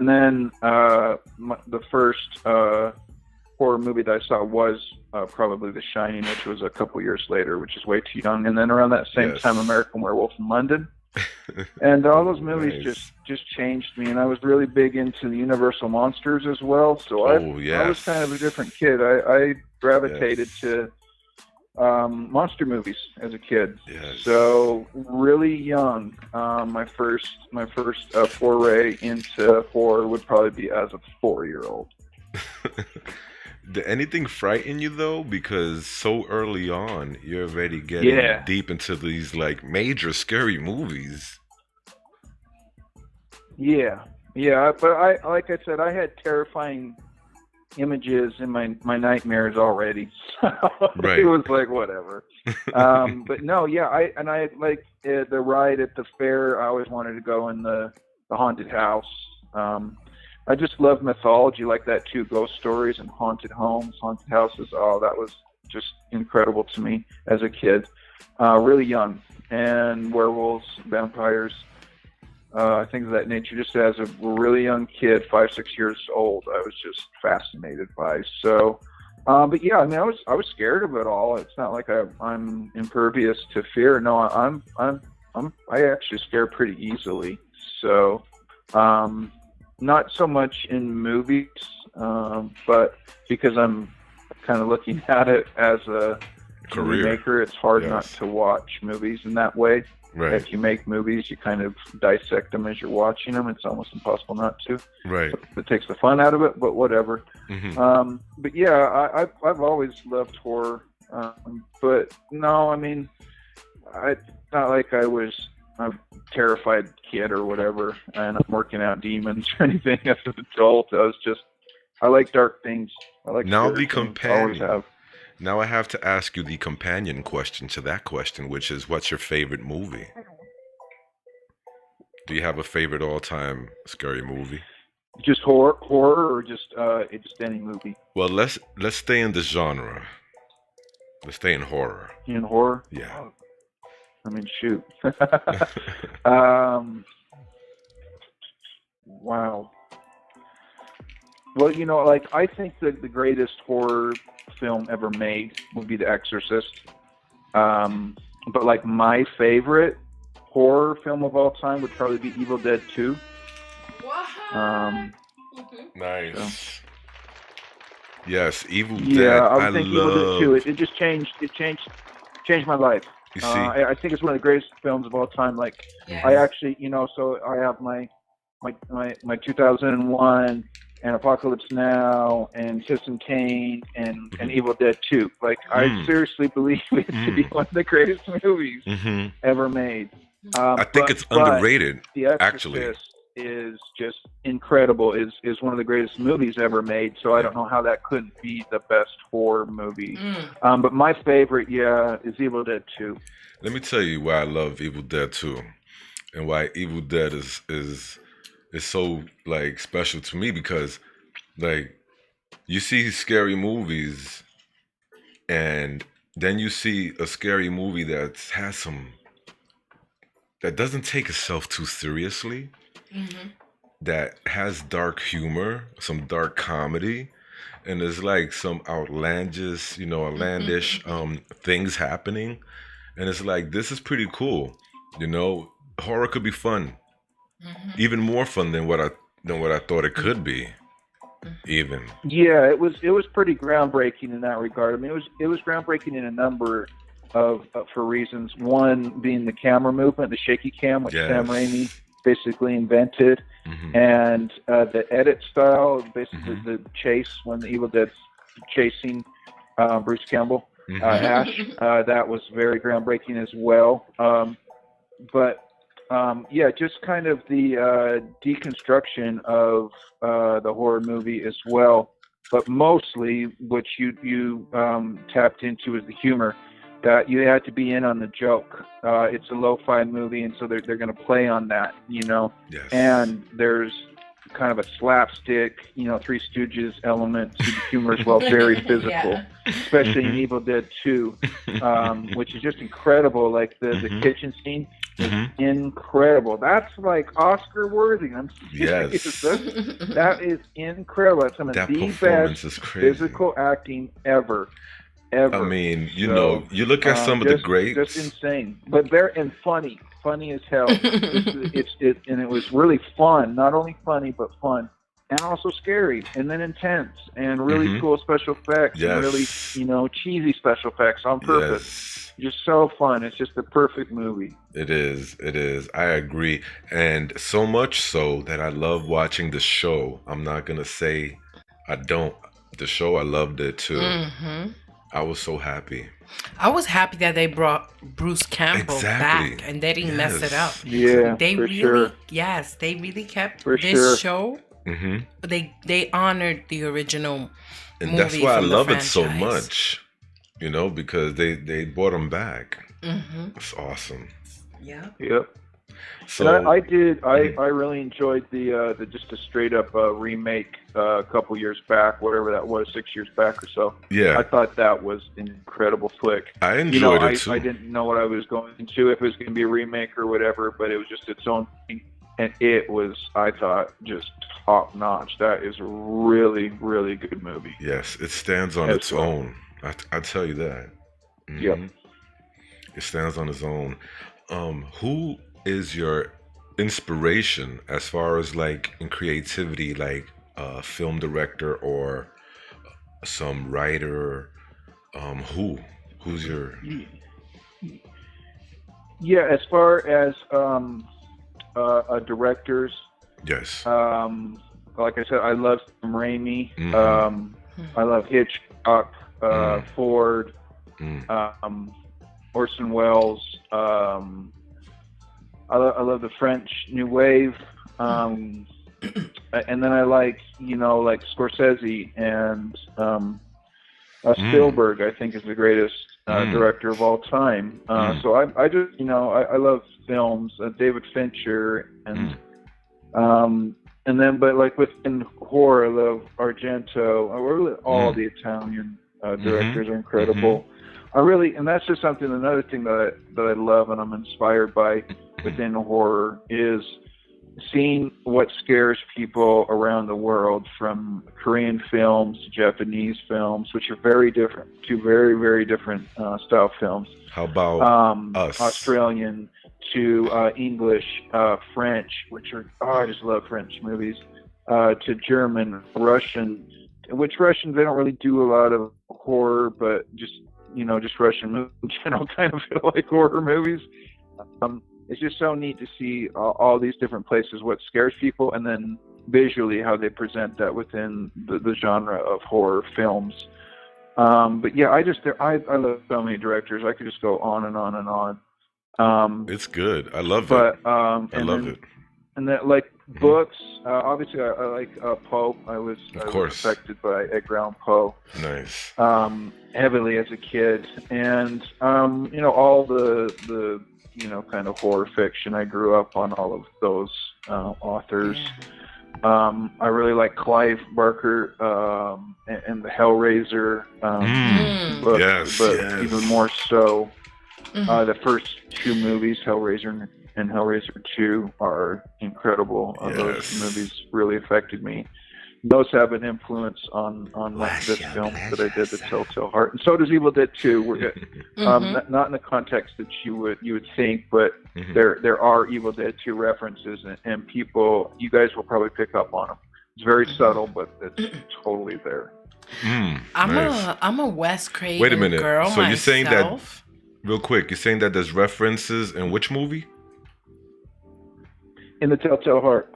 then the first horror movie that I saw was probably The Shining, which was a couple years later, which is way too young. And then around that same time, Yes. American Werewolf in London. And all those movies Nice. just changed me, and I was really big into the Universal monsters as well. So Oh I was kind of a yes. different kid. I gravitated Yes. to monster movies as a kid. Yes. So really young, my first foray into horror would probably be as a 4-year-old. Did anything frighten you though? Because so early on, you're already getting Yeah, deep into these like major scary movies. yeah. But like I said, I had terrifying images in my nightmares already, so it Right. was like whatever. But no, yeah, I like the ride at the fair. I always wanted to go in the haunted house. I just love mythology like that too, ghost stories and haunted homes, haunted houses. Oh, that was just incredible to me as a kid, really young, and werewolves, vampires, things of that nature. Just as a really young kid, 5, 6 years old, I was just fascinated by. So, but yeah, I mean, I was scared of it all. It's not like I'm impervious to fear. No, I actually scare pretty easily. So, not so much in movies, but because I'm kind of looking at it as a movie Career. maker, it's hard not Yes. to watch movies in that way. Right. If you make movies, you kind of dissect them as you're watching them. It's almost impossible not to. Right. It takes the fun out of it, but whatever. Hmm. But yeah, I've always loved horror. But no, I mean, it's not like I was a terrified kid or whatever, and I'm working out demons or anything as an adult. I like dark things. I like Now scary the things. Always companion. have. Now I have to ask you the companion question to that question, which is, what's your favorite movie? Do you have a favorite all-time scary movie? Just horror, or just any movie Well, let's stay in the genre. Let's stay in horror. in horror. Yeah. I mean, shoot. Wow. Well, like I think that the greatest horror film ever made would be The Exorcist. But like my favorite horror film of all time would probably be Evil Dead 2. What? Um, Nice. Yes, Evil Yeah, Dead. I I would think Evil Dead 2. love. It just changed my life. You see. I think it's one of the greatest films of all time. Like, I Yes. actually, so I have my 2001 and Apocalypse Now and Citizen Kane and Evil Dead 2. Like, I Mm. seriously believe it to be one of the greatest movies Hmm. ever made. I think it's But underrated, The actually. Exorcist is just incredible. Is one of the greatest movies ever made. So I don't know how that couldn't be the best horror movie. But my favorite, is Evil Dead 2. Let me tell you why I love Evil Dead 2 and why Evil Dead is so like special to me, because like you see scary movies and then you see a scary movie that has that doesn't take itself too seriously, that has dark humor, some dark comedy, and there's like some outlandish things happening, and it's like, this is pretty cool. Horror could be fun, even more fun than what I thought it could be, even. Yeah, it was pretty groundbreaking in that regard. I mean, it was groundbreaking in a number of for reasons. One being the camera movement, the shaky cam, which Yes. Sam Raimi basically invented, and the edit style, basically the chase when the Evil Dead's chasing Bruce Campbell, Ash. That was very groundbreaking as well. But just kind of the deconstruction of the horror movie as well. But mostly, what you tapped into is the humor. That you had to be in on the joke. It's a lo-fi movie, and so they're going to play on that, Yes. And there's kind of a slapstick, Three Stooges element to the humor as well, very physical, especially in Evil Dead 2, which is just incredible. Like the kitchen scene is incredible. That's like Oscar worthy. I'm serious. Yes. That is incredible. That's some of That the performance best is crazy. physical acting ever. I mean, you look at some of the greats. Just insane, but they're funny as hell. And it was really fun. Not only funny, but fun, and also scary, and then intense, and really cool special effects, and really cheesy special effects on purpose. Just so fun. It's just the perfect movie. It is. I agree, and so much so that I love watching the show. I'm not gonna say I don't. The show, I loved it too. I was so happy. I was happy that they brought Bruce Campbell back and they didn't mess it up. Yeah, they for really, sure. yes, they really kept For this sure. show. They honored the original And movie that's why I from the love it so franchise. much, because they brought him back. It's awesome. Yeah. Yep. So And I really enjoyed the just a straight up remake a couple years back, whatever that was, 6 years back or so. yeah, I thought that was an incredible flick. I enjoyed I it too. I didn't know what I was going to, if it was going to be a remake or whatever, but it was just its own thing, and it was, I thought, just top notch. That is a really, really good movie. Yes, it stands on its own. I tell you that. Yep. It stands on its own. Who is your inspiration as far as like in creativity, like a film director or some writer? Who's your? Yeah, as far as directors, Yes. like I said, I love Sam Raimi. I love Hitchcock, Ford, Orson Welles. I love the French New Wave, and then I like Scorsese and Spielberg. I think is the greatest director of all time. So I just I love films. David Fincher and then but like within horror, I love Argento. Really all the Italian directors are incredible. And that's just another thing that I love and I'm inspired by within horror is seeing what scares people around the world, from Korean films to Japanese films, which are very different, two very, very different style films. How about us? Australian to English, French, which are, I just love French movies, to German, Russian, which Russians, they don't really do a lot of horror, but just Russian movies in general kind of feel like horror movies. It's just so neat to see all these different places, what scares people, and then visually how they present that within the genre of horror films. But yeah, I love so many directors. I could just go on and on and on. It's good. I love it. I love it. And then, like, books, obviously I like Poe. I was affected by Edgar Allan Poe. Nice. Heavily as a kid. And, all the kind of horror fiction. I grew up on all of those authors. I really like Clive Barker and the Hellraiser book, but even more so, the first two movies, Hellraiser and Hellraiser 2, are incredible. Those movies really affected me. Those have an influence on this film that I did, The Telltale Heart, and so does Evil Dead 2. Not in the context that you would think, but there are Evil Dead 2 references, and people, you guys will probably pick up on them. It's very subtle, but it's totally there. I'm a Wes Craven Wait a minute. girl. So myself. You're saying that real quick? You're saying that there's references in which movie? In The Telltale Heart.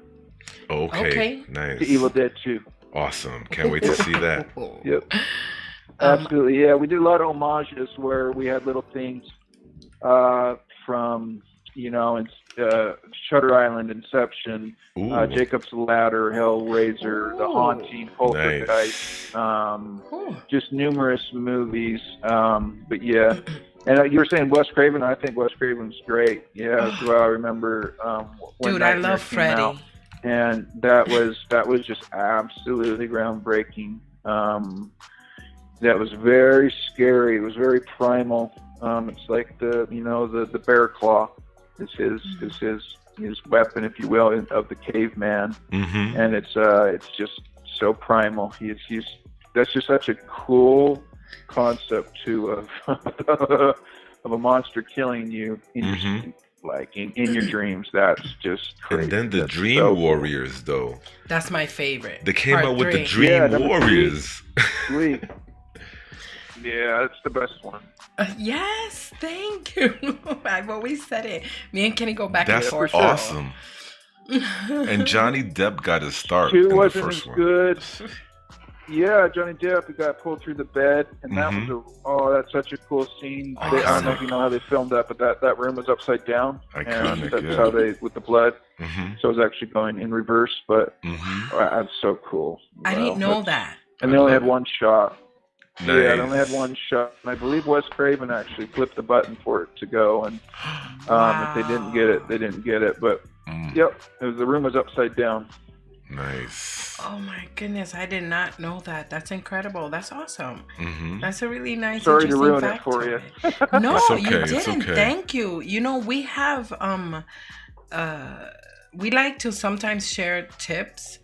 Okay. Nice. The Evil Dead 2. Awesome. Can't wait to see that. Yep. Absolutely. Yeah, we did a lot of homages where we had little things from, Shutter Island, Inception, Jacob's Ladder, Hellraiser, The Haunting, Poltergeist, just numerous movies. But yeah. And you were saying Wes Craven. I think Wes Craven's great. Yeah, as well. I remember when Dude, I love Freddy. Out, and that was just absolutely groundbreaking. That was very scary. It was very primal. It's like the bear claw is his weapon, if you will, of the caveman, and it's just so primal. That's just such a cool concept too of a monster killing you in your sleep, like in your dreams. That's just crazy. And then the Dream Warriors, though. That's my favorite. They came out with the Dream Warriors. Sweet. Yeah, that's the best one. Yes, thank you. I've always said it. Me and Kenny go back and forth. That's awesome. And Johnny Depp got his start. Two in wasn't the first as one. good. Yeah, Johnny Depp, he got pulled through the bed, and that was that's such a cool scene. I don't know if you know how they filmed that, but that room was upside down. Iconic, and that's how they, with the blood. So it was actually going in reverse, but that's so cool. I didn't know that. And they only had one shot. Nice. Yeah, they only had one shot. And I believe Wes Craven actually flipped the button for it to go, and if they didn't get it, they didn't get it. But yep, the room was upside down. Nice. Oh my goodness, I did not know that. That's incredible. That's awesome. That's a really nice. Sorry to ruin it for you. No, okay, you didn't. okay. Thank you. We have we like to sometimes share tips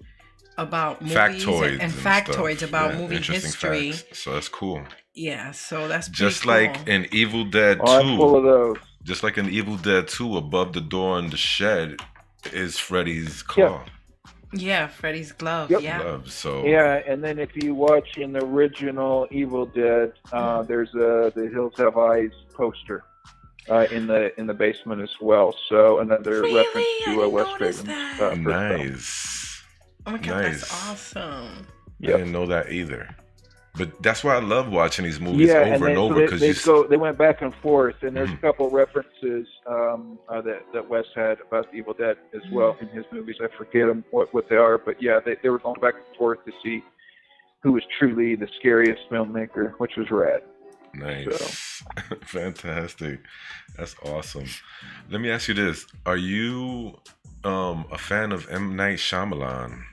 about movies Factoids and factoids stuff. about movie history. Facts. So that's cool. Yeah, so that's just cool. like in Evil Dead 2. I'm full of those. Just like in Evil Dead 2, above the door in the shed is Freddy's claw. Yeah, Freddy's glove. Yep. Yeah. Glove, so yeah, and then if you watch in the original Evil Dead, there's the Hills Have Eyes poster in the basement as well. So another reference to Wes Craven's. Nice. Oh my god, that's awesome. Yep. I didn't know that either. But that's why I love watching these movies over and over, because they went back and forth, and there's a couple references that Wes had about the Evil Dead as well in his movies. I forget them what they are, but yeah, they were going back and forth to see who was truly the scariest filmmaker, which was rad. Nice. So. Fantastic. That's awesome. Let me ask you this: are you a fan of M. Night Shyamalan?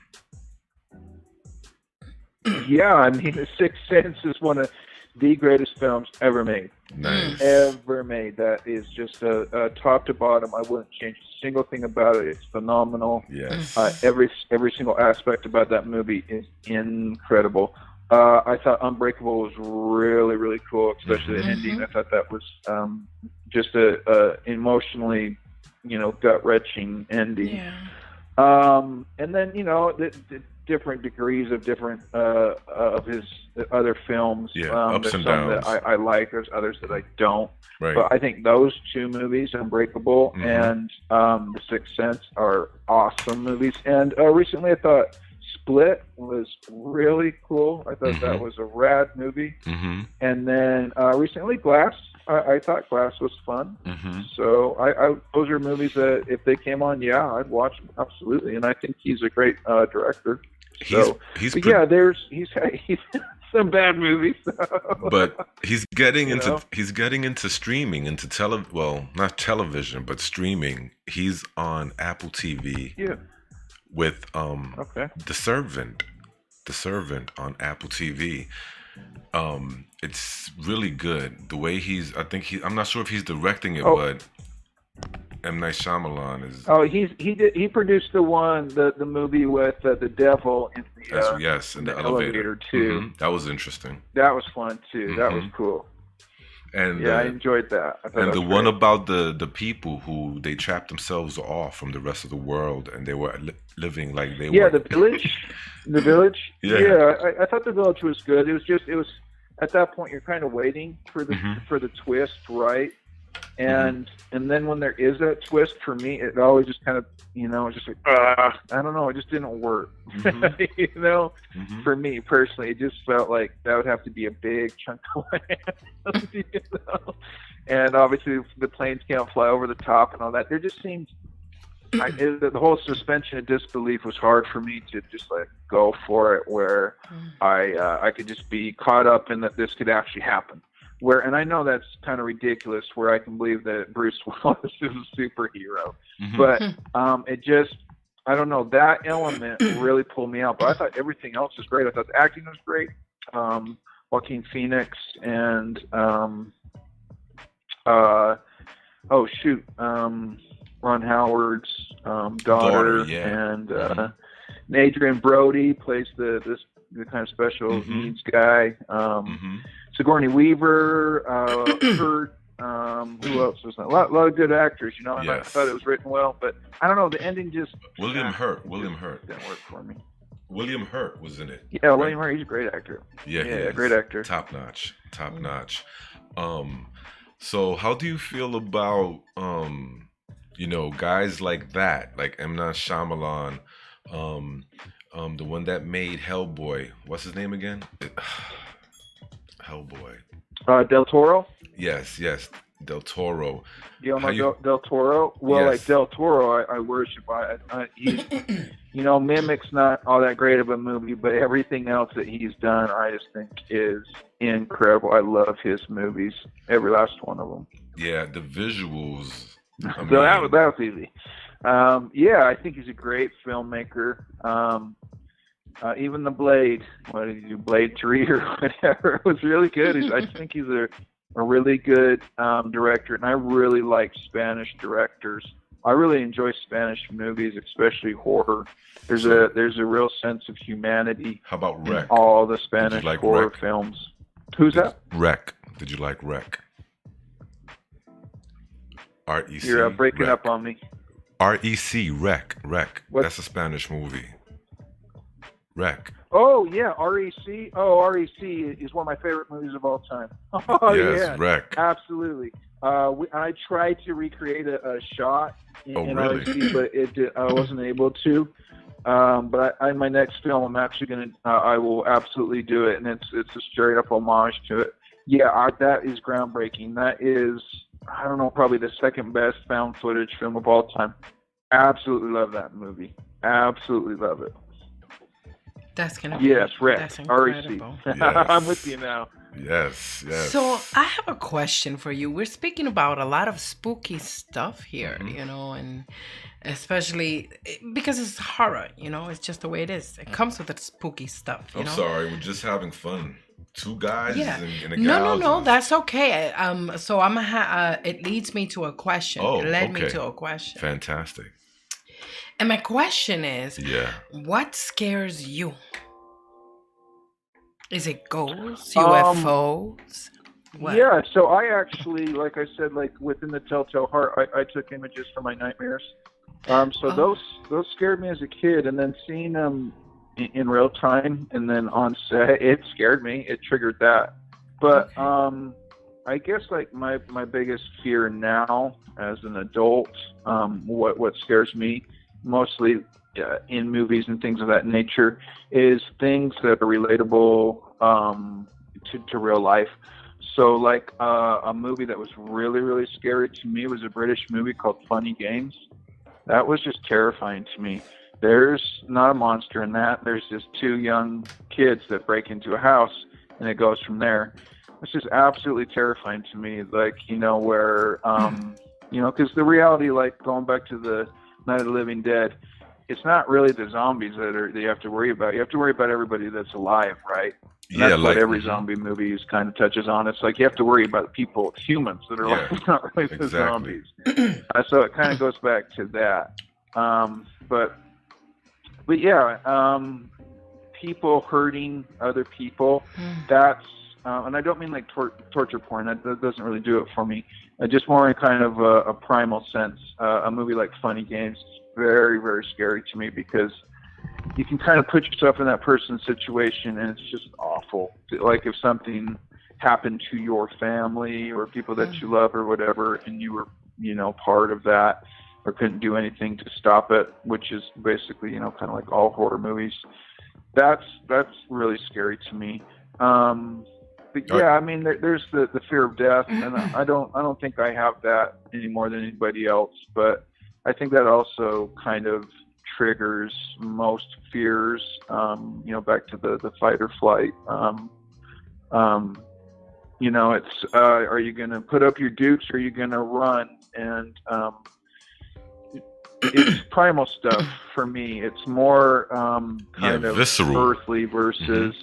Yeah, I mean, The Sixth Sense is one of the greatest films ever made. Nice. Ever made. That is just a top to bottom. I wouldn't change a single thing about it. It's phenomenal. Yes. Every single aspect about that movie is incredible. I thought Unbreakable was really, really cool, especially the ending. I thought that was just a emotionally, gut-wrenching ending. Yeah. And then, different degrees of different of his other films. Yeah, ups there's and some downs. that I like. There's others that I don't. Right. But I think those two movies, Unbreakable and The Sixth Sense, are awesome movies. And recently I thought Split was really cool. I thought that was a rad movie. And then recently Glass. I thought Glass was fun. So I those are movies that if they came on, yeah, I'd watch them, absolutely. And I think he's a great director. So, he's some bad movies. But he's getting into streaming, into not television, but streaming. He's on Apple TV. Yeah. With The Servant on Apple TV. It's really good. The way I'm not sure if he's directing it, but M. Night Shyamalan is. Oh, he produced the movie with the devil in the elevator too. That was interesting. That was fun too. That was cool. And I enjoyed that. And the one about the people who they trapped themselves off from the rest of the world, and they were living like they were. Yeah, the village. Yeah, I thought the village was good. It was at that point you're kind of waiting for the twist, right? And then when there is that twist, for me, it always just kind of, it's just like, I don't know, it just didn't work. For me personally, it just felt like that would have to be a big chunk of land. And obviously the planes can't fly over the top and all that. There just seemed, the whole suspension of disbelief was hard for me to just like go for it, where I could just be caught up in that this could actually happen. And I know that's kind of ridiculous, where I can believe that Bruce Willis is a superhero, but it just, I don't know, that element really pulled me out. But I thought everything else was great. I thought the acting was great. Joaquin Phoenix and Ron Howard's daughter, and Adrian Brody plays the kind of special needs guy. Sigourney Weaver, Kurt, who else was that? A lot of good actors, and I thought it was written well, but I don't know, the ending just... William Hurt didn't work for me. William Hurt was in it. Yeah, right? William Hurt, he's a great actor. Yeah, great actor. Top notch. So how do you feel about, guys like that, like M. Night Shyamalan, the one that made Hellboy? What's his name again? Hellboy. Del Toro? Yes, Del Toro. Del Toro? Well, yes. Like Del Toro, I worship. He's, Mimic's not all that great of a movie, but everything else that he's done, I just think is incredible. I love his movies, every last one of them. Yeah, the visuals. That was easy. I think he's a great filmmaker. Even the Blade, what did he do, Blade 3 or whatever, it was really good. I think he's a really good director, and I really like Spanish directors. I really enjoy Spanish movies, especially horror. There's a real sense of humanity. How about Rec? In all the Spanish horror films. Who's that? Rec. Did you like Rec? R-E-C. You're breaking up on me. R-E-C, Rec. That's a Spanish movie. Rec. Oh, yeah, R.E.C. Oh, R.E.C. is one of my favorite movies of all time. Oh, yes, yeah. Rec. Absolutely. I tried to recreate a shot in really? R.E.C., but I wasn't able to. But in my next film, I'm actually going to, I will absolutely do it, and it's a straight up homage to it. Yeah, that is groundbreaking. That is, I don't know, probably the second best found footage film of all time. Absolutely love that movie. Absolutely love it. That's gonna be Rec. That's incredible. Yes. I'm with you now. Yes. So I have a question for you. We're speaking about a lot of spooky stuff here, and especially because it's horror. It's just the way it is. It comes with the spooky stuff. I'm sorry, we're just having fun. Two guys and a gal. No, just... that's okay. So I'm it leads me to a question. It led me to a question. Fantastic. And my question is, what scares you? Is it ghosts, UFOs? What? Yeah, so I actually, like I said, like within the Telltale Heart, I took images for my nightmares. So those scared me as a kid, and then seeing them in real time, and then on set, it scared me. It triggered that. But I guess like my biggest fear now as an adult, what scares me mostly in movies and things of that nature is things that are relatable to real life. So like a movie that was really, really scary to me was a British movie called Funny Games. That was just terrifying to me. There's not a monster in that. There's just two young kids that break into a house, and it goes from there. It's just absolutely terrifying to me. Like, where, because the reality, like going back to the Night of the Living Dead, it's not really the zombies that you have to worry about. You have to worry about everybody that's alive, right? And that's what every zombie movie kind of touches on. It's like you have to worry about people, humans that are alive, not really the zombies. So it kind of goes back to that. But yeah, people hurting other people, that's, and I don't mean like torture porn, that doesn't really do it for me. Just more in kind of a primal sense. A movie like Funny Games is very, very scary to me because you can kind of put yourself in that person's situation and it's just awful. Like if something happened to your family or people that you love or whatever, and you were, part of that, or couldn't do anything to stop it, which is basically, kind of like all horror movies. That's really scary to me. But yeah, I mean, there's the fear of death, and I don't think I have that any more than anybody else. But I think that also kind of triggers most fears. Back to the fight or flight. It's are you going to put up your dukes or are you going to run? And it's primal stuff for me. It's more kind of visceral, earthly versus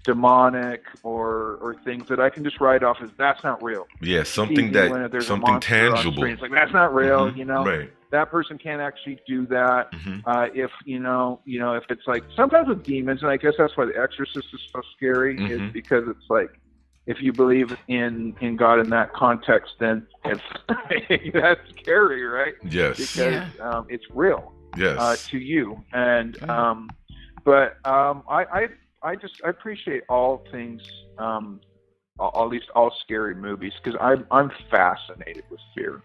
demonic or things that I can just write off as that's not real. Yeah, something something tangible. It's like that's not real. Right. That person can't actually do that. If if it's like sometimes with demons, and I guess that's why The Exorcist is so scary, is because it's like if you believe in God in that context, then it's that's scary, right? Yes. Because it's real. Yes. To you, and but I appreciate all things, at least all scary movies, because I'm fascinated with fear.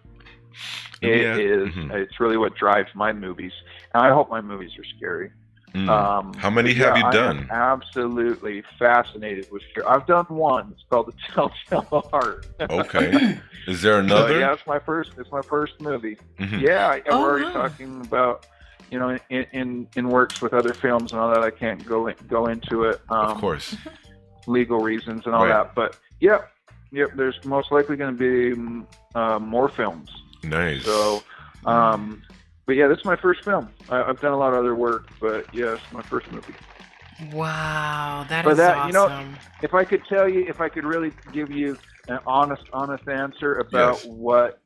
It's really what drives my movies, and I hope my movies are scary. How many have you done? I'm absolutely fascinated with fear. I've done one. It's called The Telltale Heart. Okay. Is there another? Yeah, it's my first movie. Yeah, we're already talking about, in works with other films and all that. I can't go into it. Of course. Legal reasons and all that. But yep. There's most likely going to be more films. Nice. So, but yeah, this is my first film. I've done a lot of other work, but yeah, it's my first movie. Wow, that is awesome. If I could really give you an honest answer about what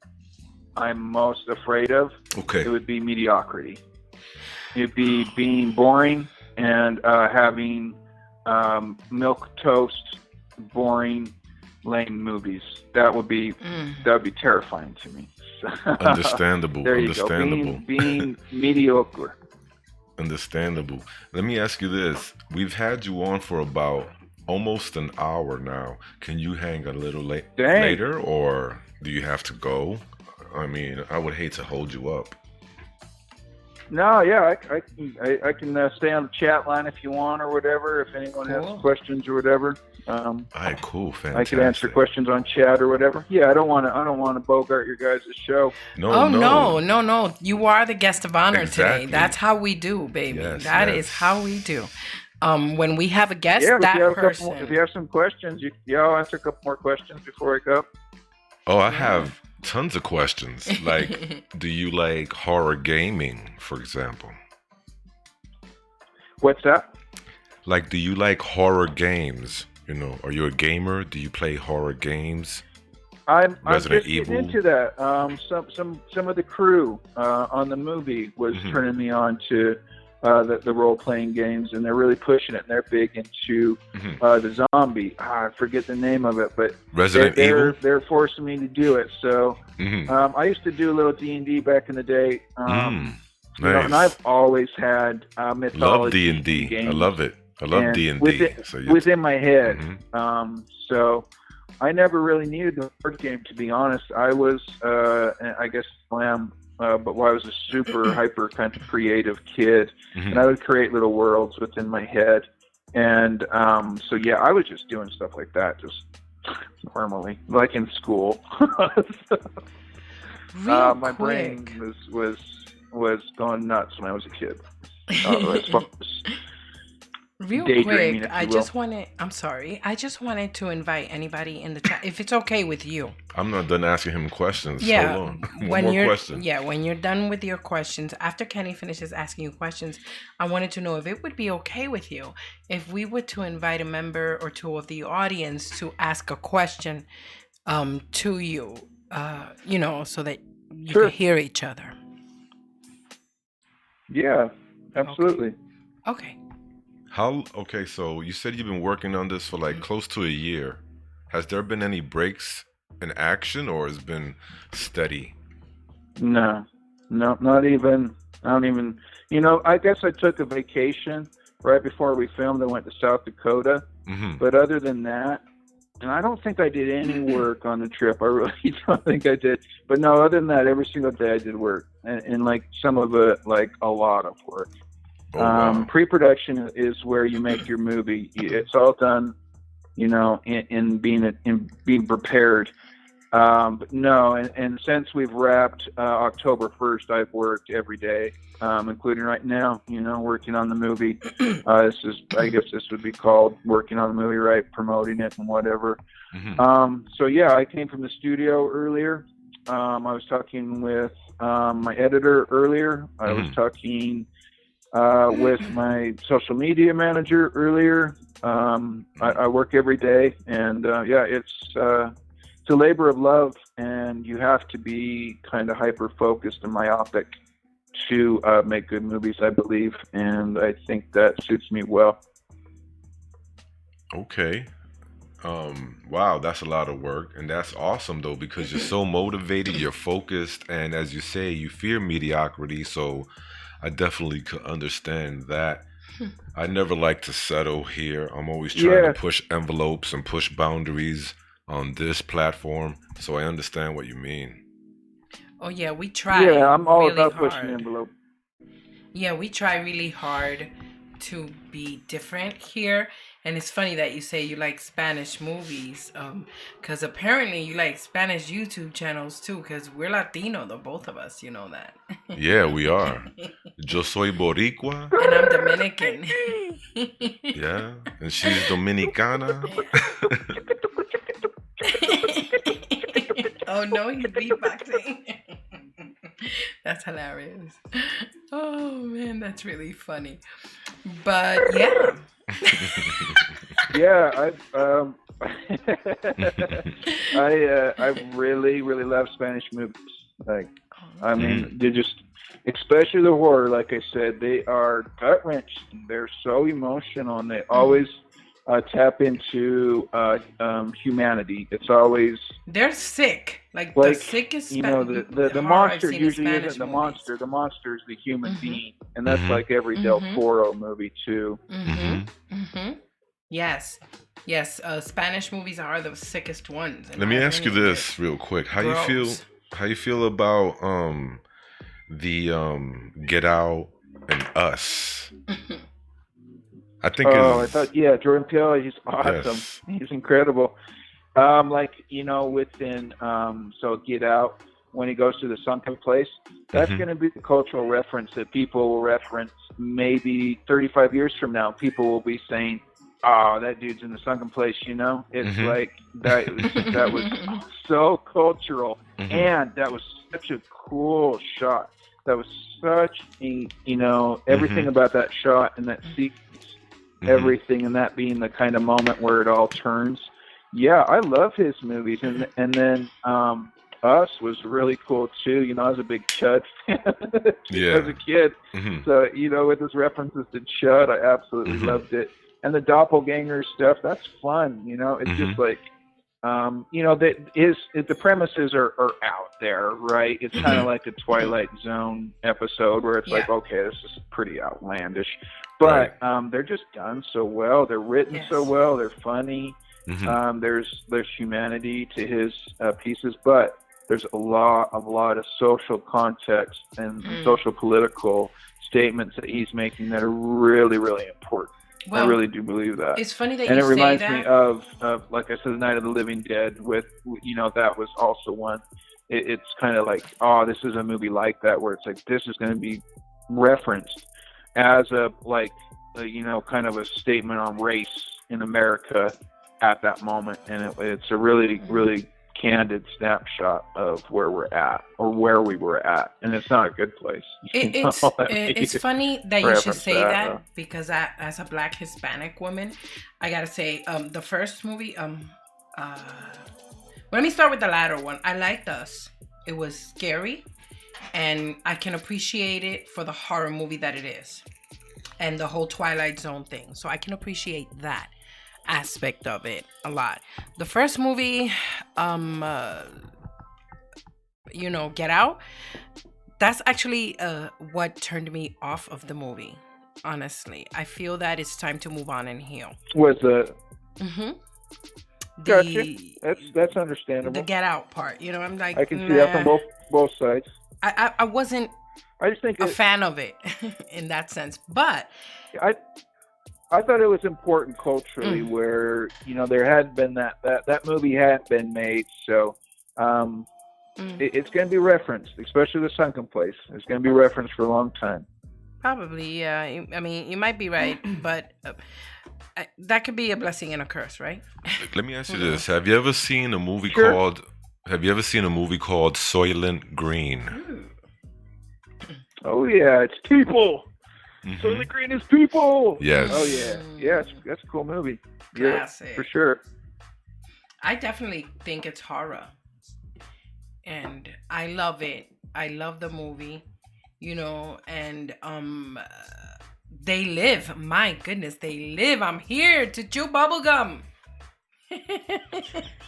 I'm most afraid of, it would be mediocrity. It'd be being boring and having milk toast, boring, lame movies. That would be terrifying to me. Understandable. There you Understandable. Go. Being mediocre. Understandable. Let me ask you this. We've had you on for about almost an hour now. Can you hang a little later, or do you have to go? I mean, I would hate to hold you up. No, yeah, I can stay on the chat line if you want or whatever. If anyone has questions or whatever. All right, cool, fantastic. I can answer questions on chat or whatever. Yeah, I don't want to bogart your guys' show. No. You are the guest of honor today. That's how we do, baby. That is how we do. When we have a guest, if you have some questions, I'll answer a couple more questions before I go. Oh, I have tons of questions. Like, do you like horror gaming, for example? What's that? Like, do you like horror games? Are you a gamer? Do you play horror games? I'm Resident just Evil? into that. Some of the crew on the movie was turning me on to the role-playing games, and they're really pushing it. And they're big into the zombie. I forget the name of it, but Resident Evil? They're forcing me to do it. So I used to do a little D&D back in the day. You know, and Nice. I've always had Love mythology in D&D. I games love it. I love and D&D. So within my head. Mhm. So I never really needed the board game, to be honest. I was, I guess, slam, but I was a super hyper kind of creative kid, and I would create little worlds within my head. And so yeah, I was just doing stuff like that, just normally, like in school. Real My quick. brain was going nuts when I was a kid. As far as Real daydreaming, quick, if you will. I'm sorry. I just wanted to invite anybody in the chat, if it's okay with you. I'm not done asking him questions. Yeah, Hold on. when One more you're question. when you're done with your questions, after Kenny finishes asking you questions, I wanted to know if it would be okay with you if we were to invite a member or two of the audience to ask a question to you, you know, so that you Sure. can hear each other. Yeah, absolutely. Okay. Okay, so you said you've been working on this for like close to a year. Has there been any breaks in action, or has it been steady? No, not even. I don't even. You know, I guess I took a vacation right before we filmed. I went to South Dakota, but other than that, and I don't think I did any work on the trip. I really don't think I did. But no, other than that, every single day I did work, and like some of it, like a lot of work. Oh, wow. Pre-production is where you make your movie. It's all done, you know, in being prepared. But no, and since we've wrapped October 1st, I've worked every day, including right now, you know, working on the movie. I guess this would be called working on the movie, right? Promoting it and whatever. So yeah, I came from the studio earlier. I was talking with my editor earlier. I was talking with my social media manager earlier. I work every day, and yeah, it's a labor of love, and you have to be kind of hyper focused and myopic to make good movies, I believe, and I think that suits me well. Okay. Wow, that's a lot of work, and that's awesome though, because you're so motivated, you're focused, and as you say, you fear mediocrity, so I definitely could understand that. I never like to settle here. I'm always trying to push envelopes and push boundaries on this platform, so I understand what you mean. Oh yeah, we try. Yeah, I'm all really about hard. pushing the envelope. Yeah, we try really hard to be different here. And it's funny that you say you like Spanish movies, because apparently you like Spanish YouTube channels too, because we're Latino, the both of us, you know that. Yeah, we are. Yo soy Boricua. And I'm Dominican. Yeah, and she's Dominicana. Oh no, he's beatboxing. That's hilarious. Oh man, that's really funny. But yeah. Yeah, I really love Spanish movies. Like, I mean, they're just, especially the horror. Like I said, they are gut wrenching. They're so emotional, and they always tap into humanity. It's always they're sick, like the sickest. You know, the monster usually isn't the monster. The monster is the human being, and that's like every Del Toro movie too. Yes. Spanish movies are the sickest ones. Let me ask you this real quick: How you feel about the Get Out and Us? I think. I thought, Jordan Peele, he's awesome. Yes. He's incredible. Like, you know, within so Get Out, when he goes to the sunken place, that's going to be the cultural reference that people will reference maybe 35 years from now. People will be saying, "Oh, that dude's in the sunken place." You know, it's like that. That was so cultural, and that was such a cool shot. That was such a, you know, everything about that shot and that sequence. Everything, and that being the kind of moment where it all turns. Yeah, I love his movies, and then Us was really cool too. You know, I was a big Chud fan as a kid, so you know, with his references to Chud, I absolutely loved it. And the doppelganger stuff, that's fun. You know, it's just like the premises are out there, right? It's kind of like a Twilight Zone episode where it's like, okay, this is pretty outlandish, but they're just done so well. They're written so well. They're funny. There's humanity to his pieces, but there's a lot of social context and social political statements that he's making that are really, really important. Well, I really do believe that. It's funny that and you say that. And it reminds me of, like I said, The Night of the Living Dead with, that was also one. It's kind of like, this is a movie like that where it's like, this is going to be referenced as kind of a statement on race in America at that moment. And it's a really, really candid snapshot of where we're at or where we were at, and it's not a good place. It's funny that you should say that because as a Black Hispanic woman, I gotta say the first movie let me start with the latter one. I liked Us. It was scary, and I can appreciate it for the horror movie that it is, and the whole Twilight Zone thing. So I can appreciate that aspect of it a lot. The first movie, Get Out, that's actually what turned me off of the movie. Honestly, I feel that it's time to move on and heal. Was gotcha. That's understandable. The Get Out part, I'm like, I can see that from both sides. I wasn't. I just think a fan of it in that sense, but I thought it was important culturally where, there had been that movie had been made. So it's going to be referenced, especially the sunken place. It's going to be referenced for a long time. Probably, yeah. I mean, you might be right, but that could be a blessing and a curse, right? Let me ask you this. Have you ever seen a movie called Soylent Green? Oh, yeah. It's people. Soylent Green is people. Yes. Oh yeah. Yeah, that's a cool movie. Classic. Yeah, for sure. I definitely think it's horror, and I love it. I love the movie, and they live. My goodness, they live. I'm here to chew bubblegum.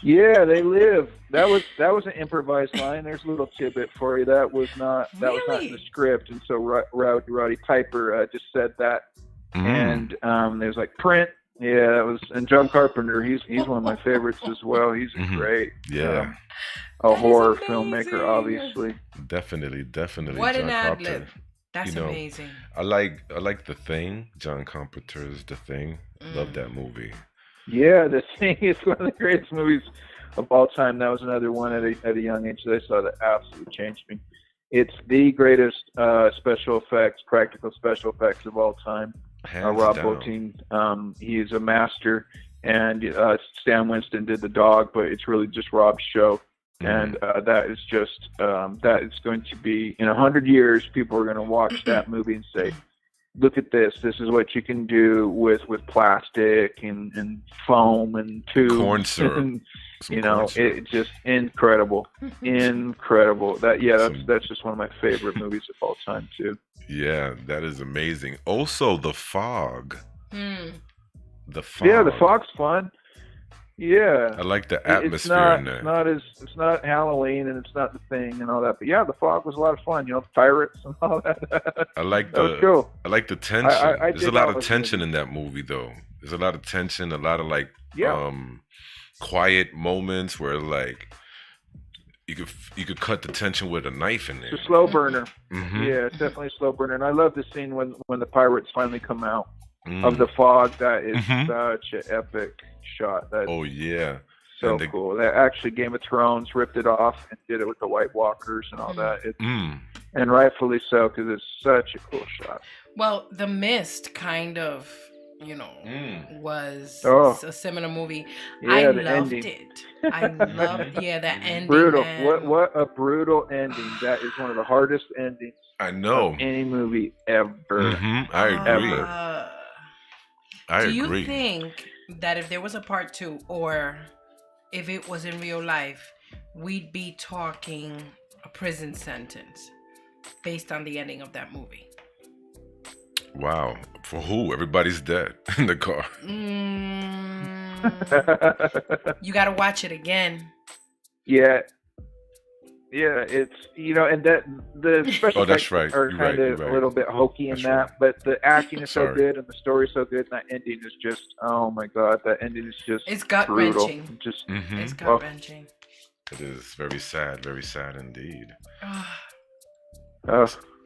Yeah, they live. That was an improvised line. There's a little tidbit for you. That was not in the script, and so Roddy Piper just said that, and there's like print. Yeah, that was, and John Carpenter. He's one of my favorites as well. He's great. Yeah, a horror filmmaker, obviously. Definitely. What John an ad lib. That's you know, amazing. I like The Thing. John Carpenter's The Thing. Love that movie. Yeah, The Thing is one of the greatest movies of all time. That was another one at a young age that I saw that absolutely changed me. It's the greatest practical special effects of all time. Rob Bottin, he is a master, and Stan Winston did the dog, but it's really just Rob's show. And that is just that is going to be, in 100 years, people are going to watch that movie and say, look at this. This is what you can do with plastic and foam and tubes. Corn syrup. And, it's just incredible. Incredible. That's just one of my favorite movies of all time, too. Yeah, that is amazing. Also, The Fog. The Fog. Yeah, The Fog's fun. Yeah, I like the atmosphere in there. It's not Halloween and it's not The Thing and all that, but yeah, The Fog was a lot of fun. Pirates and all that. I like cool. I like the tension. There's a lot of tension in that movie, though. There's a lot of tension, a lot of quiet moments where you could cut the tension with a knife in there. It's a slow burner. Yeah, it's definitely a slow burner, and I love the scene when the pirates finally come out of the fog. That is such an epic shot. So cool. That actually Game of Thrones ripped it off and did it with the White Walkers and all that. And rightfully so, because it's such a cool shot. Well, The Mist kind of, was a similar movie. Yeah, I loved it. I loved, the ending. Brutal. What a brutal ending. That is one of the hardest endings I know of any movie ever. I agree. Do you think that if there was a part 2, or if it was in real life, we'd be talking a prison sentence based on the ending of that movie? Wow. For who? Everybody's dead in the car. You got to watch it again. Yeah. Yeah, it's and that the special that's effects right. are You're kind right, of you're a right. little bit hokey in That's that, right. but the acting is so Sorry. good and the story's so good, and that ending is just, oh my god, that ending is just It's gut brutal. wrenching. Just Mm-hmm. It's gut wrenching. It is very sad indeed. uh,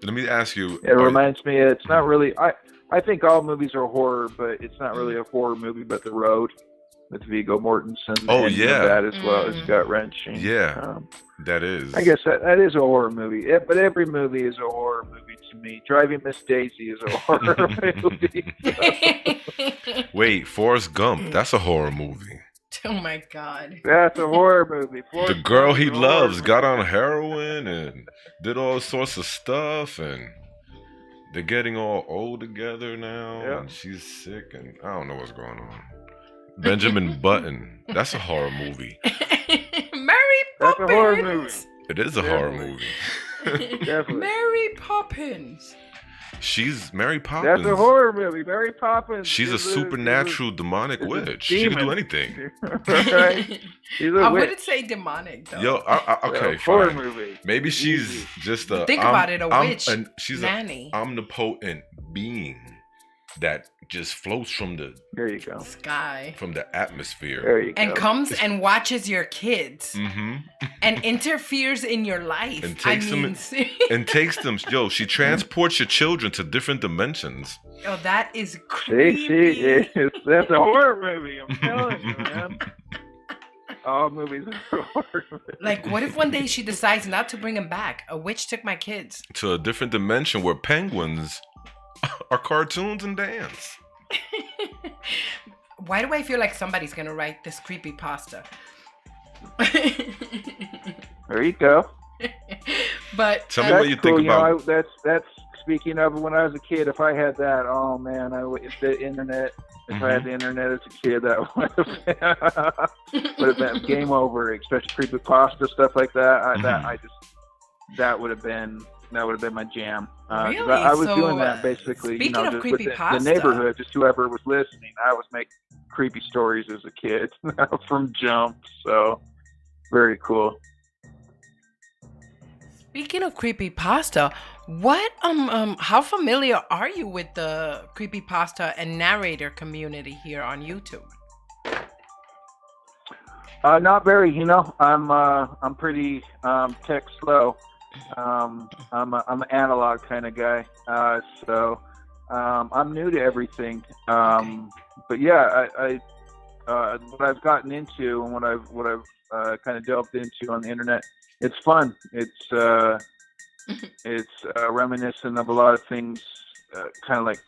Let me ask you. it reminds me. It's not really. I think all movies are horror, but it's not really a horror movie. But The Road with Viggo Mortensen. Oh, and yeah. that as well is gut wrenching. Yeah, that is. I guess that is a horror movie. But every movie is a horror movie to me. Driving Miss Daisy is a horror movie. Wait, Forrest Gump. That's a horror movie. Oh my god. That's a horror movie. The girl he loves got on heroin and did all sorts of stuff, and they're getting all old together now, Yeah. and she's sick, and I don't know what's going on. Benjamin Button. That's a horror movie. Mary Poppins. That's a horror movie. It is a horror movie. Definitely. Mary Poppins. She's Mary Poppins. That's a horror movie. Mary Poppins. She's a is supernatural demonic is a witch. She can do demon. anything. Right? She's a I witch. wouldn't say demonic though. Yo, okay, horror fine. movie. Maybe she's just a. Think about it, a witch she's nanny. an omnipotent being that just floats from the There you go. Sky. from the atmosphere. There you And go. comes and watches your kids Mm-hmm. and interferes in your life. And takes them and takes them. Yo, she transports your children to different dimensions. Oh, that is See, creepy. that's a horror movie. I'm telling you, man. All movies are horror movies. Like, what if one day she decides not to bring him back? A witch took my kids. To a different dimension where penguins are cartoons and dance. Why do I feel like somebody's gonna write this creepy pasta? There you go. But Tell me what you think cool. about. That's speaking of when I was a kid. If I had that, oh man, if the internet. If I had the internet as a kid, that would have been game over. Especially creepypasta stuff like that. That would have been my jam. 'Cause Really? I was So, doing that basically. speaking of just with creepypasta- the neighborhood, just whoever was listening, I was making creepy stories as a kid from Jump. So very cool. Speaking of creepypasta, what how familiar are you with the creepypasta and narrator community here on YouTube? Not very. I'm pretty tech slow. I'm an analog kind of guy. So I'm new to everything. But yeah, I what I've gotten into and what I've kind of delved into on the internet, it's fun. It's reminiscent of a lot of things, kind of like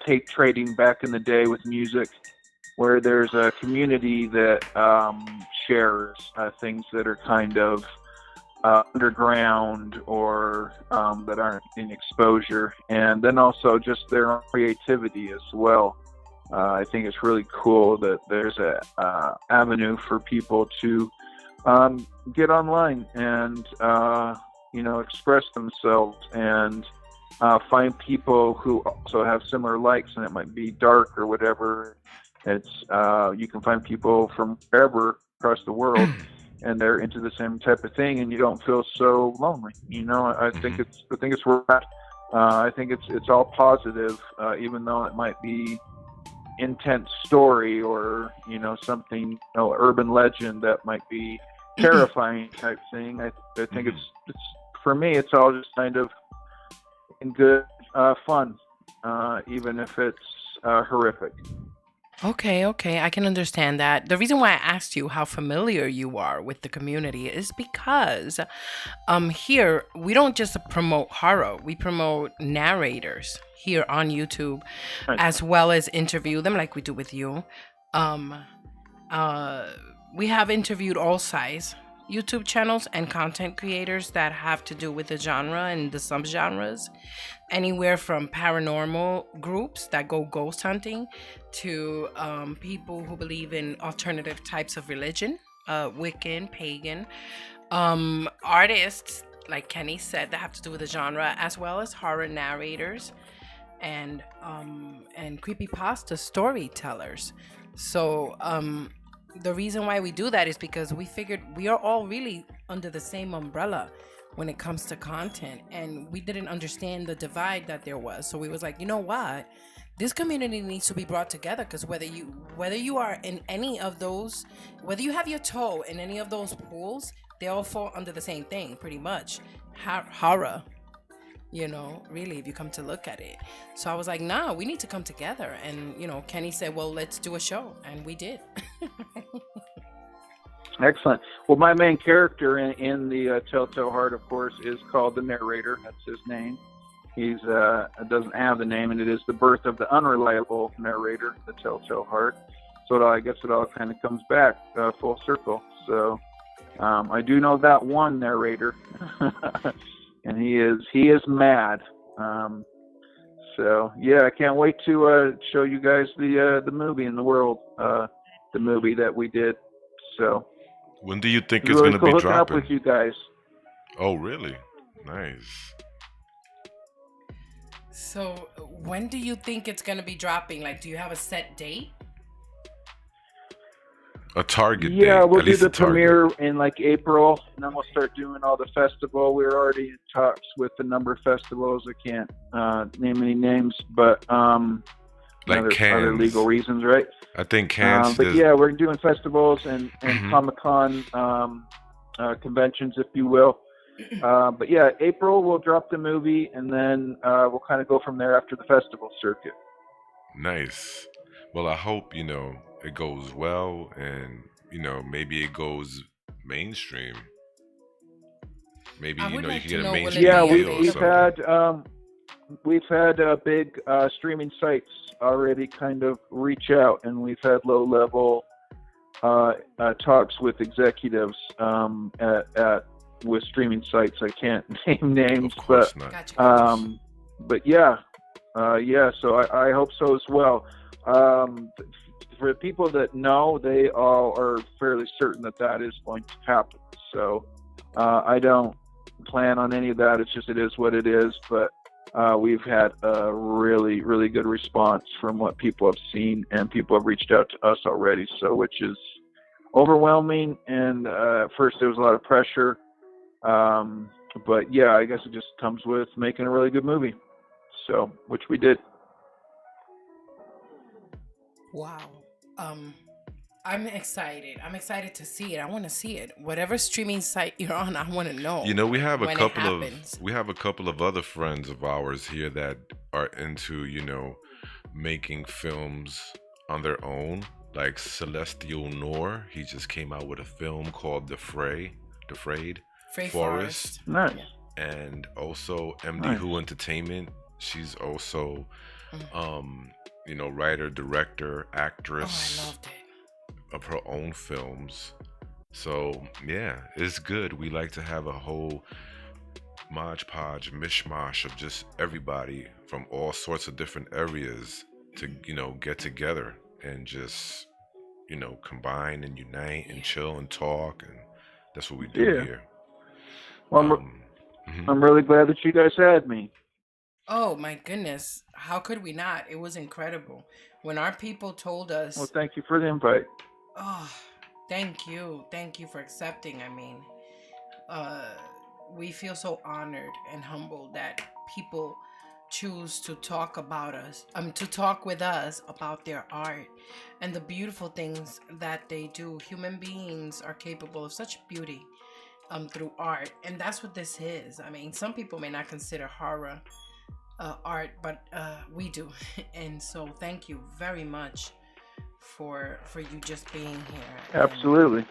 tape trading back in the day with music, where there's a community that shares things that are kind of underground or that aren't in exposure, and then also just their own creativity as well. I think it's really cool that there's a avenue for people to get online and express themselves and find people who also have similar likes, and it might be dark or whatever. It's you can find people from wherever across the world, and they're into the same type of thing, and you don't feel so lonely. I think it's worth. I think it's all positive, even though it might be intense story or something, urban legend that might be terrifying type thing. I think it's for me, it's all just kind of in good fun, even if it's horrific. Okay, I can understand that. The reason why I asked you how familiar you are with the community is because here we don't just promote horror, we promote narrators here on YouTube, Right. as well as interview them like we do with you. We have interviewed all size YouTube channels and content creators that have to do with the genre and the subgenres, anywhere from paranormal groups that go ghost hunting to people who believe in alternative types of religion, Wiccan, pagan, artists like Kenny said that have to do with the genre, as well as horror narrators and creepypasta storytellers. So the reason why we do that is because we figured we are all really under the same umbrella when it comes to content, and we didn't understand the divide that there was. So we was like, you know what, this community needs to be brought together, because whether you are in any of those, whether you have your toe in any of those pools, they all fall under the same thing pretty much. Horror, really, if you come to look at it. So I was like, nah, we need to come together. And Kenny said, well, let's do a show, and we did. Excellent. Well, my main character in the Telltale Heart, of course, is called the narrator. That's his name. He's doesn't have the name, and it is the birth of the unreliable narrator, the Telltale Heart. So I guess it all kind of comes back full circle. So I do know that one narrator, and he is mad. So yeah, I can't wait to show you guys the movie in the world, the movie that we did. So When do you think it's it's really going to cool be hooking up dropping? with you guys. Oh, really? Nice. So when do you think it's going to be dropping? Like, do you have a set date? A target date. Yeah, we'll At do least the a target. premiere in like April, and then we'll start doing all the festival. We're already in talks with a number of festivals. I can't name any names, but Like there's other Cannes. legal reasons, right? I think Cannes But is... yeah, we're doing festivals and Mhm. Comic-Con conventions, if you will. But yeah, April we'll drop the movie, and then we'll kind of go from there after the festival circuit. Nice. Well, I hope, it goes well, and, maybe it goes mainstream. Maybe, I would you like can to get a know, will it mainstream Yeah, be deal or we've something. had big streaming sites already kind of reach out, and we've had low level talks with executives with streaming sites. I can't name names, Of course not. Gotcha. but yeah. So I hope so as well. For the people that know, they all are fairly certain that is going to happen. So I don't plan on any of that. It's just, it is what it is. But we've had a really, really good response from what people have seen, and people have reached out to us already. So, which is overwhelming. And at first there was a lot of pressure. But yeah, I guess it just comes with making a really good movie. So, which we did. Wow. I'm excited. I'm excited to see it. I want to see it. Whatever streaming site you're on, I want to know. We have a when it couple happens. of other friends of ours here that are into, making films on their own. Like Celestial Noor, he just came out with a film called Defrayed Free Forest. Nice. And also MD Nice. Who Entertainment. She's also Mhm. writer, director, Oh, actress I loved it. of her own films. So yeah, it's good. We like to have a whole Mod Podge mishmash of just everybody from all sorts of different areas to get together and just combine and unite and chill and talk, and that's what we do Yeah. here. Well, Mhm. I'm really glad that you guys had me. Oh my goodness. How could we not? It was incredible. When our people told us, Well, thank you for the invite. oh, thank you. Thank you for accepting. I mean, we feel so honored and humbled that people choose to talk about us, to talk with us about their art and the beautiful things that they do. Human beings are capable of such beauty through art, and that's what this is. I mean, some people may not consider horror art, but we do. And so thank you very much for you just being here. And Absolutely.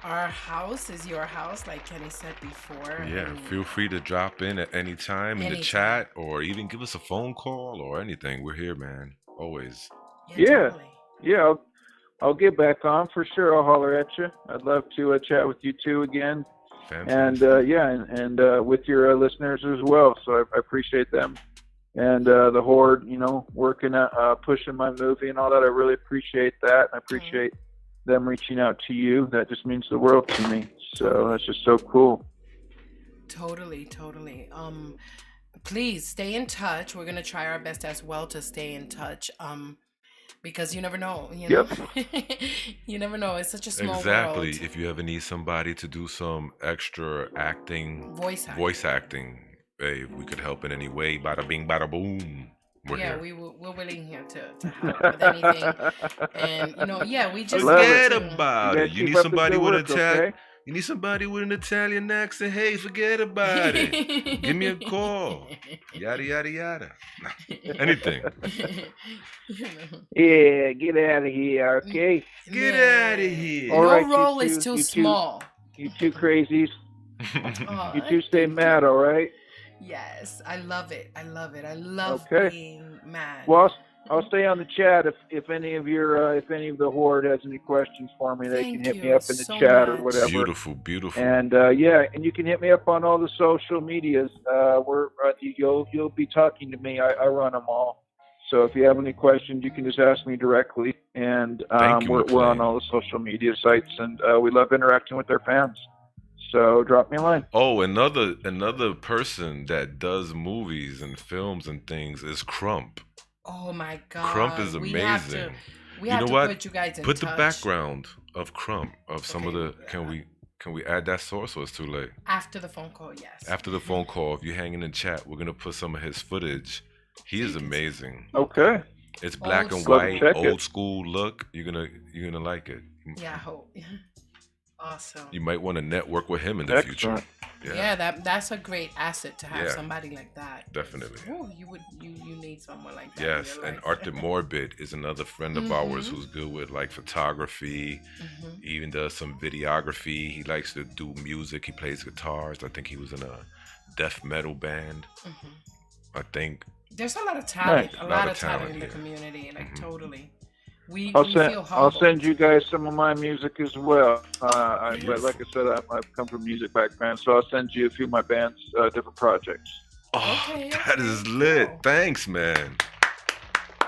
our house is your house, like Kenny said before. Yeah, and feel free to drop in at any time in the Anytime. chat, or even give us a phone call or anything. We're here, man. Always. Yeah. Totally. Yeah, I'll get back on for sure. I'll holler at you. I'd love to chat with you two again, and Fantastic. and with your listeners as well. So I appreciate them, and the horde, working pushing my movie and all that. I really appreciate that. I appreciate them reaching out to you. That just means the world to me. So that's just so cool. Totally. Please stay in touch. We're gonna try our best as well to stay in touch. because you never know. Yep. You never know. It's such a small Exactly. world. If you ever need somebody to do some extra acting, Voice acting, hey, if we could help in any way, bada bing, bada boom. We're yeah, here. we're willing here to help with anything. And we just love want it. Forget to. about You it. guys You keep need up the somebody good with work, okay? You need somebody with an Italian accent. Hey, forget about it. Give me a call. Yada yada yada. Anything. Yeah, get out of here, okay? Get out of here. All Your right, role you is two, too you two. small. You two crazies. Aw, You two stay thank mad, you. all right? Yes, I love it. I love it. I love Okay. being mad. Well, I'll stay on the chat if any of the horde has any questions for me, they can Thank hit me you up in the so chat or much. whatever. Beautiful, beautiful. And and you can hit me up on all the social medias. You'll be talking to me. I run them all. So if you have any questions, you can just ask me directly. And Thank you, we're on McLean. all the social media sites, and we love interacting with our fans. So drop me a line. Oh, another person that does movies and films and things is Crump. Oh my God. Crump is amazing. We You have know to what? put you guys in Put touch. the background of Crump of some of Okay, the. Can we add that source, or it's too late? After the phone call, yes. After the phone call, if you hang in the chat, we're gonna put some of his footage. He is amazing. Okay. It's black and school. white, Check it. old school look. You're gonna like it. Yeah, I hope. Awesome. You might want to network with him in the future. Excellent. Yeah, that's a great asset to have Yeah. somebody like that. Definitely. Oh, you need someone like that. Yes, in your and life. Arctic Morbid is another friend of ours who's good with like photography. Mhm. He even does some videography. He likes to do music. He plays guitars. I think he was in a death metal band. Mhm. I think. There's a lot of talent, Nice. a lot of talent talent, in the yeah. community, like Mhm. totally. We I'll feel humble. I'll send you guys some of my music as well. But like I said, I've come from a music background, so I'll send you a few of my band's different projects. Oh, Okay, that okay, is lit. cool. Thanks, man.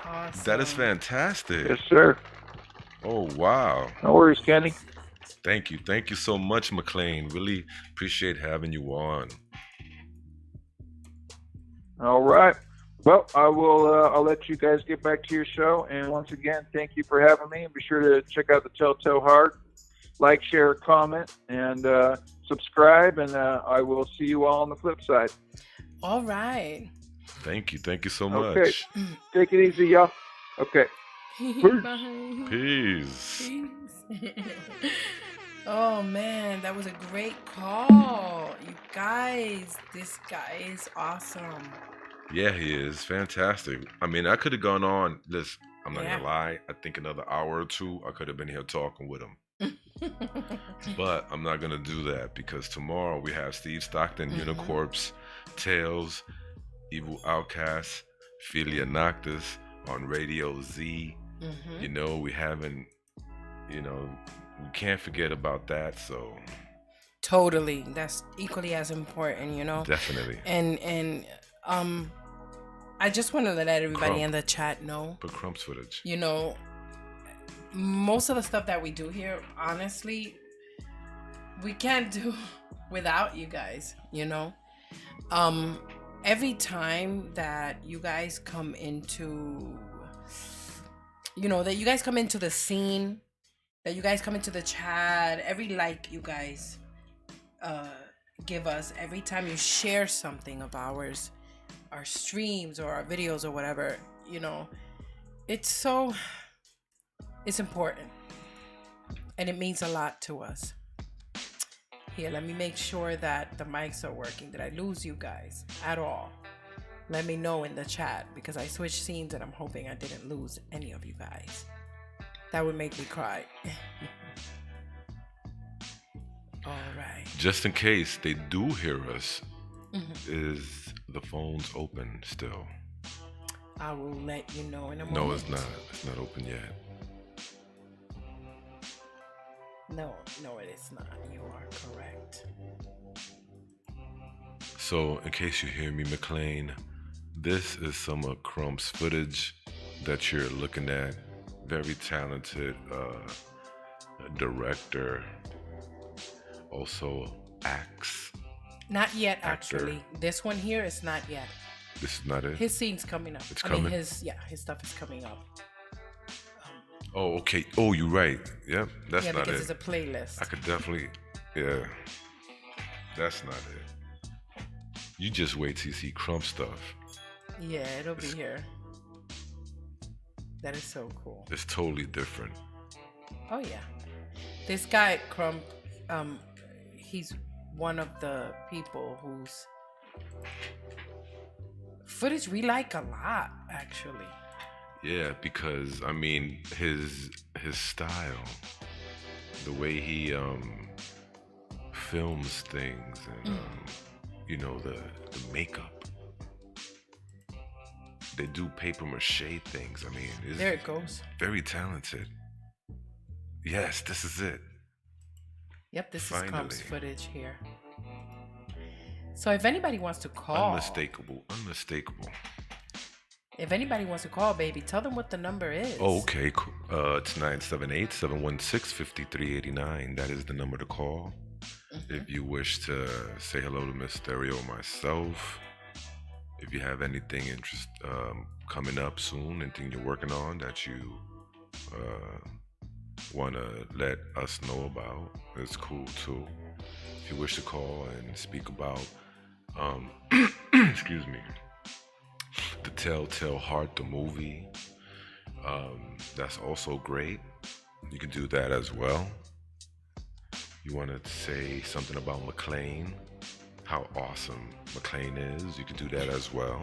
Awesome. That is fantastic. Yes, sir. Oh, wow. No worries, Kenny. Thank you. Thank you so much, McLean. Really appreciate having you on. All right. Well, I will. I'll let you guys get back to your show. And once again, thank you for having me. And be sure to check out the Telltale Heart, like, share, comment, and subscribe. And I will see you all on the flip side. All right. Thank you. Thank you so much. Okay. Take it easy, y'all. Okay. Bye. Peace. Peace. Oh man, that was a great call. You guys, this guy is awesome. Yeah, he is fantastic. I mean, I could have gone on. Listen, I'm not Yeah. gonna lie. I think another hour or two, I could have been here talking with him. But I'm not gonna do that because tomorrow we have Steve Stockton, Unicorps, Tails, Evil Outcast, Philia Noctis on Radio Z. You know, we haven't. You know, we can't forget about that. So Totally, that's equally as important, you know. definitely. And I just want to let everybody Crump. in the chat know, But Crump's footage. you know, most of the stuff that we do here, honestly, we can't do without you guys, you know. Every time that you guys come into, you know, that you guys come into the scene, that you guys come into the chat, every like you guys give us, every time you share something of ours, our streams or our videos or whatever, you know, it's important and it means a lot to us. Here, let me make sure that the mics are working. Did I lose you guys at all? Let me know in the chat because I switched scenes and I'm hoping I didn't lose any of you guys. That would make me cry. All right. Just in case they do hear us, is the phones open still? I will let you know in a moment. No, it's not. It's not open yet. No, it is not. You are correct. So, in case you hear me, McLean, this is some of Crump's footage that you're looking at. Very talented director. Also acts. Not yet, Actor. actually. This one here is not yet. This is not it. His scene's coming up. It's I coming? mean, his stuff is coming up. Oh, okay. Oh, you're right. Yep, that's Yeah, not because it. it's a playlist. I could definitely, yeah, that's not it. You just wait till you see Crump stuff. Yeah, it'll be here. That is so cool. It's totally different. Oh yeah. This guy Crump, he's one of the people whose footage we like a lot, actually. Yeah, because I mean his style, the way he films things, and you know the makeup. They do paper mache things. I mean, it's There it goes. very talented. Yes, this is it. Yep, this Finally. is Crump's footage here. So if anybody wants to call, Unmistakable, unmistakable. if anybody wants to call, baby, tell them what the number is. Oh, okay. Cool. It's 978-716-5389. That is the number to call. If you wish to say hello to Miss Stereo or myself, if you have anything coming up soon, anything you're working on that you want to let us know about, it's cool too. If you wish to call and speak about, excuse me, The Telltale Heart, the movie, that's also great. You can do that as well. You want to say something about McLean, how awesome McLean is, you can do that as well.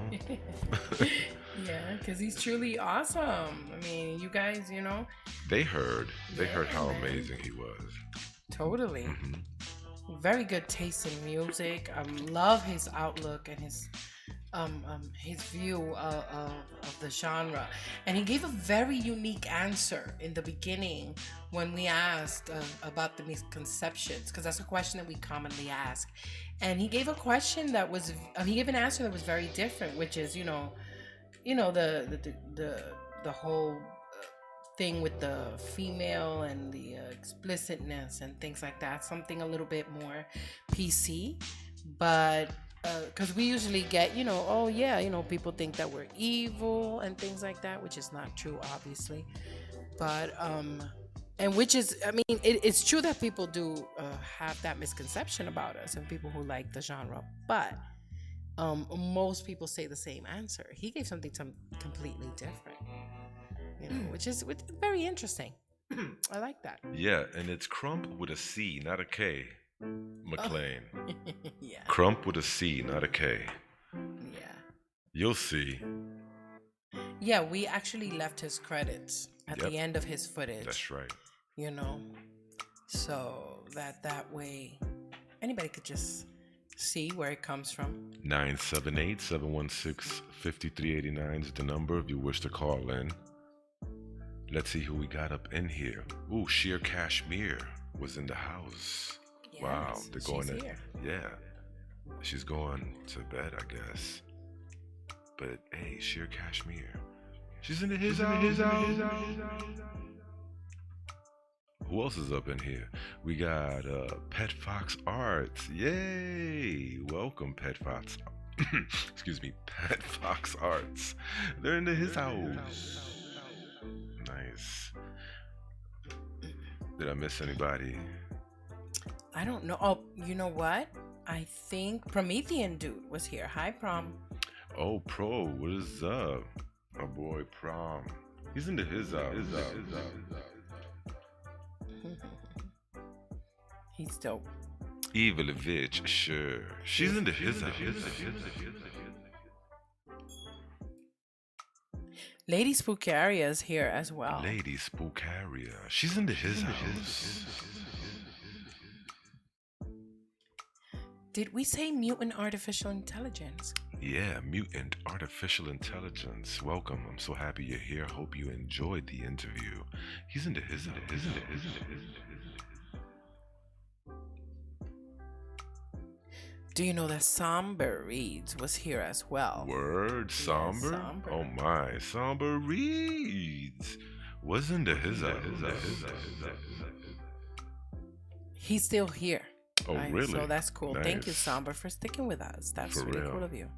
Yeah, because he's truly awesome. I mean, you guys, you know. They heard how man. amazing he was. Totally. Very good taste in music. I love his outlook and his view of the genre. And he gave a very unique answer in the beginning when we asked about the misconceptions, because that's a question that we commonly ask. And he gave a question that was, he gave an answer that was very different, which is, the whole thing with the female and the explicitness and things like that, something a little bit more PC, but because we usually get, people think that we're evil and things like that, which is not true, obviously, but and which is, I mean, it's true that people do have that misconception about us and people who like the genre, but most people say the same answer. He gave something completely different, which is very interesting. I like that. Yeah, and it's Crump with a C, not a K. McLean. Yeah. Crump with a C, not a K. Yeah. You'll see. Yeah, we actually left his credits at the end of his footage. That's right. So that way anybody could just see where it comes from. 978-716-5389 is the number if you wish to call in. Let's see who we got up in here. Ooh, Sheer Kashmir was in the house. Yes, wow, they're going she's to, here. yeah. She's going to bed, I guess. But hey, Sheer Kashmir. She's in his house. Who else is up in here? We got Pet Fox Arts. Yay! Welcome, Pet Fox. Excuse me, Pet Fox Arts. They're in his house. Nice. Did I miss anybody? I don't know. Oh, you know what? I think Promethean dude was here. Hi, Prom. Oh, Pro, what is up? My boy Prom. He's into his house. He's dope. Evilovich, sure. She's into his house. Lady Spookaria is here as well. Lady Spookaria. She's into his house. Did we say mutant artificial intelligence? Yeah, mutant artificial intelligence. Welcome. I'm so happy you're here. Hope you enjoyed the interview. He's into his house. Do you know that Somber Reeds was here as well? Word, Somber? Yeah, Somber. Oh my, Somber Reeds was into his house. He's still here. Oh, right? really? So that's cool. Nice. Thank you, Somber, for sticking with us. That's For really real. cool of you.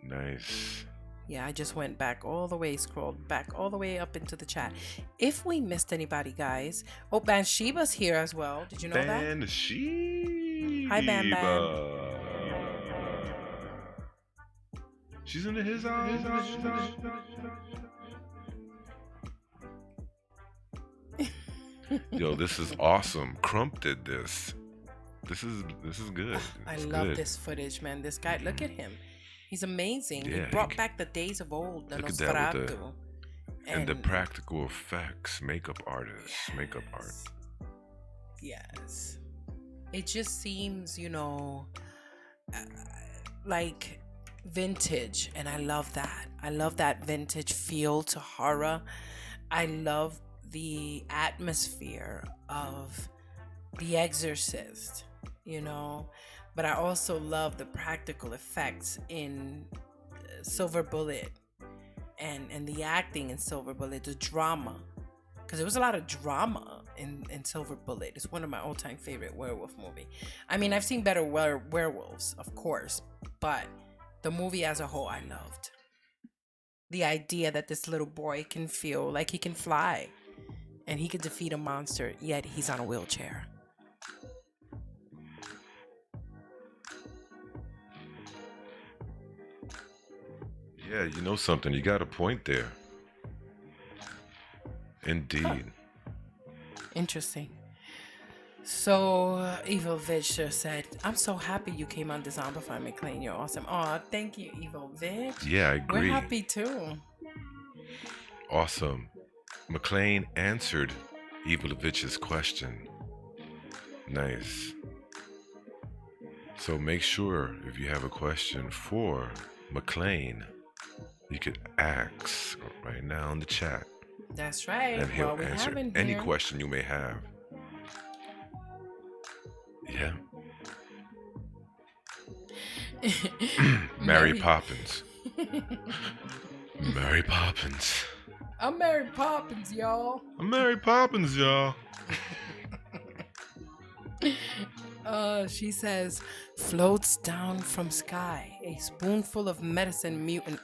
Nice. Yeah, I just went back all the way, scrolled back all the way up into the chat. If we missed anybody, guys. Oh, Bansheba's here as well. Did you know that? Bansheeba. Hi, Bam Bam. She's into his eyes. Yo, this is awesome. Crump did this. This is good. I It's love good. this footage, man. This guy, look at him. He's amazing. Yeah, He brought back the days of old, the look at that with Nosferatu. and the practical effects, makeup artists, makeup art. Yes. It just seems, like vintage, and I love that. I love that vintage feel to horror. I love the atmosphere of The Exorcist, but I also love the practical effects in Silver Bullet and the acting in Silver Bullet, the drama, because there was a lot of drama in Silver Bullet. It's one of my all-time favorite werewolf movie. I mean, I've seen better werewolves, of course, but the movie as a whole I loved. The idea that this little boy can feel like he can fly and he could defeat a monster, yet he's on a wheelchair. Yeah, you know something. You got a point there. Indeed. Interesting. So, Evil Vitch just said, I'm so happy you came on Dezombified, McLean. You're awesome. Aw, thank you, Evil Vitch. Yeah, I agree. We're happy too. Awesome. McLean answered Evilovitch's question. Nice. So make sure if you have a question for McLean, you could ask right now in the chat. That's right. And he'll Well, we answer have in any here. question you may have. Yeah. Mary Poppins. Mary Poppins. I'm Mary Poppins, y'all. I'm Mary Poppins, y'all. She says, floats down from sky, a spoonful of medicine mutant ...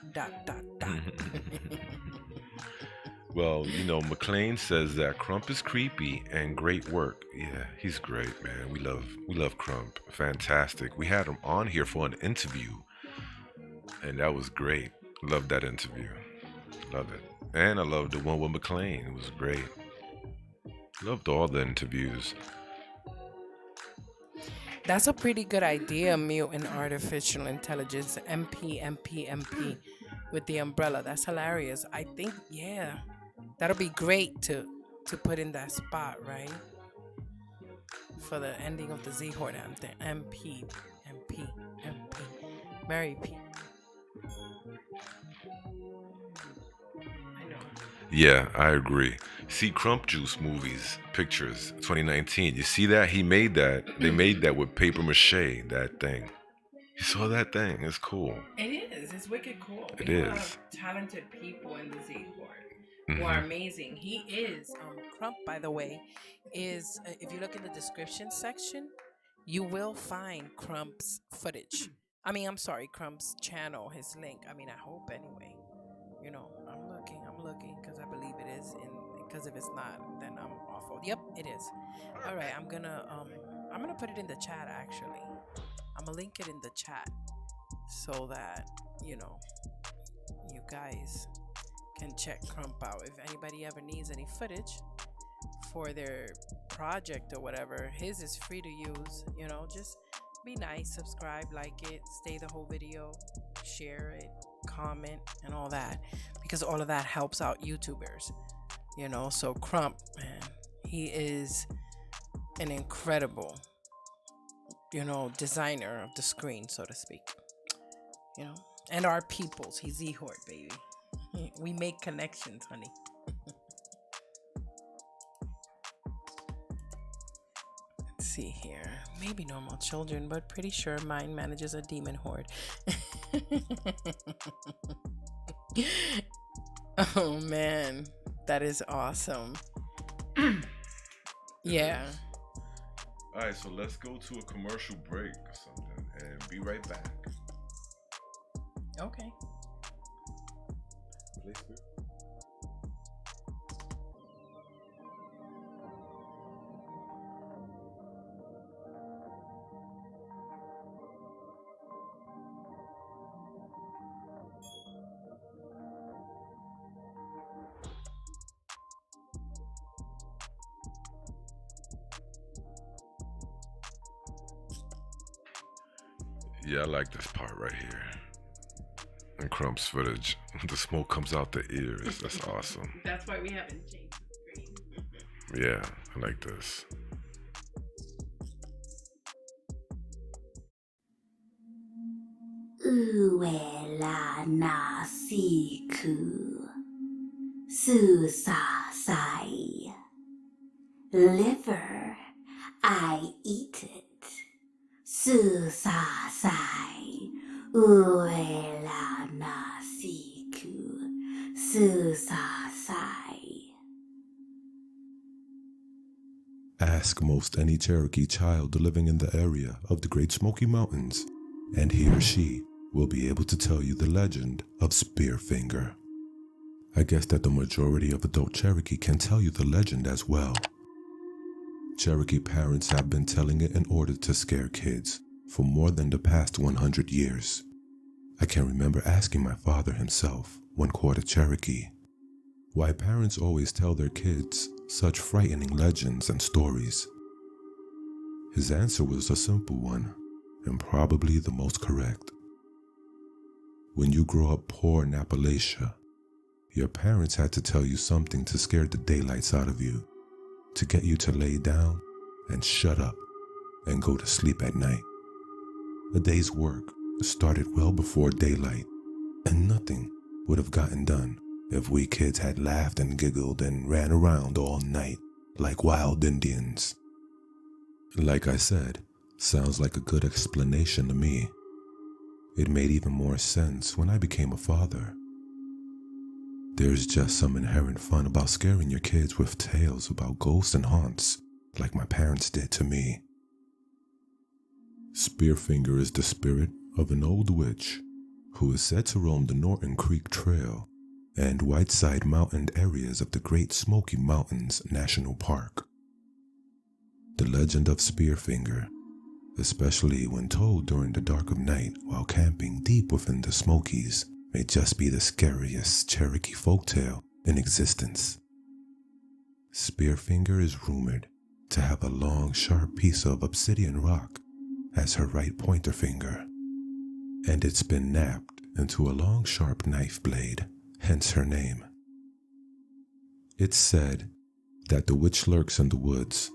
Well, McLean says that Crump is creepy and great work. Yeah, he's great, man. We love Crump. Fantastic. We had him on here for an interview, and that was great. Loved that interview. Love it. And I loved the one with McLean. It was great. Loved all the interviews. That's a pretty good idea, mutant artificial intelligence, MP, with the umbrella. That's hilarious. I think, yeah, that'll be great to put in that spot, right? For the ending of the Z-Horde anthem. MP. Mary P. I know. Yeah, I agree. See Crump Juice movies, pictures, 2019. You see that? He made that. They made that with paper mache, that thing. You saw that thing? It's cool. It is. It's wicked cool. It We have a lot is. of talented people in the Z-Horde who are amazing. He is, Crump, by the way, is, if you look in the description section, you will find Crump's footage. Crump's channel, his link. I hope anyway. I'm looking because I believe it is because if it's not, then I'm awful. Yep, it is. All right, I'm gonna put it in the chat actually. I'm gonna link it in the chat so that you guys can check Crump out. If anybody ever needs any footage for their project or whatever, his is free to use. Just be nice, subscribe, like it, stay the whole video, share it, comment, and all that, because all of that helps out YouTubers. So Crump, man, he is an incredible designer of the screen, so to speak. And our peoples. He's Z-Horde, baby. We make connections, honey. Let's see here. Maybe normal children, but pretty sure mine manages a demon horde. Oh man, that is awesome. Yeah. All right, so let's go to a commercial break or something and be right back. Okay. play spirit? Yeah, I like this part right here. And Crump's footage. The smoke comes out the ears. That's awesome. That's why we haven't changed the screen. Yeah, I like this. Uela nasiku susasai. Liver, I eat it. Susasai. Uela nasiku susasai. Ask most any Cherokee child living in the area of the Great Smoky Mountains, and he or she will be able to tell you the legend of Spearfinger. I guess that the majority of adult Cherokee can tell you the legend as well. Cherokee parents have been telling it in order to scare kids for more than the past 100 years. I can remember asking my father himself, one quarter Cherokee, why parents always tell their kids such frightening legends and stories. His answer was a simple one, and probably the most correct. When you grow up poor in Appalachia, your parents had to tell you something to scare the daylights out of you, to get you to lay down and shut up and go to sleep at night. A day's work started well before daylight, and nothing would have gotten done if we kids had laughed and giggled and ran around all night like wild Indians. Like I said, sounds like a good explanation to me. It made even more sense when I became a father. There's just some inherent fun about scaring your kids with tales about ghosts and haunts, like my parents did to me. Spearfinger is the spirit of an old witch who is said to roam the Norton Creek Trail and Whiteside Mountain areas of the Great Smoky Mountains National Park. The legend of Spearfinger, especially when told during the dark of night while camping deep within the Smokies, may just be the scariest Cherokee folktale in existence. Spearfinger is rumored to have a long, sharp piece of obsidian rock as her right pointer finger, and it's been napped into a long, sharp knife blade, hence her name. It's said that the witch lurks in the woods,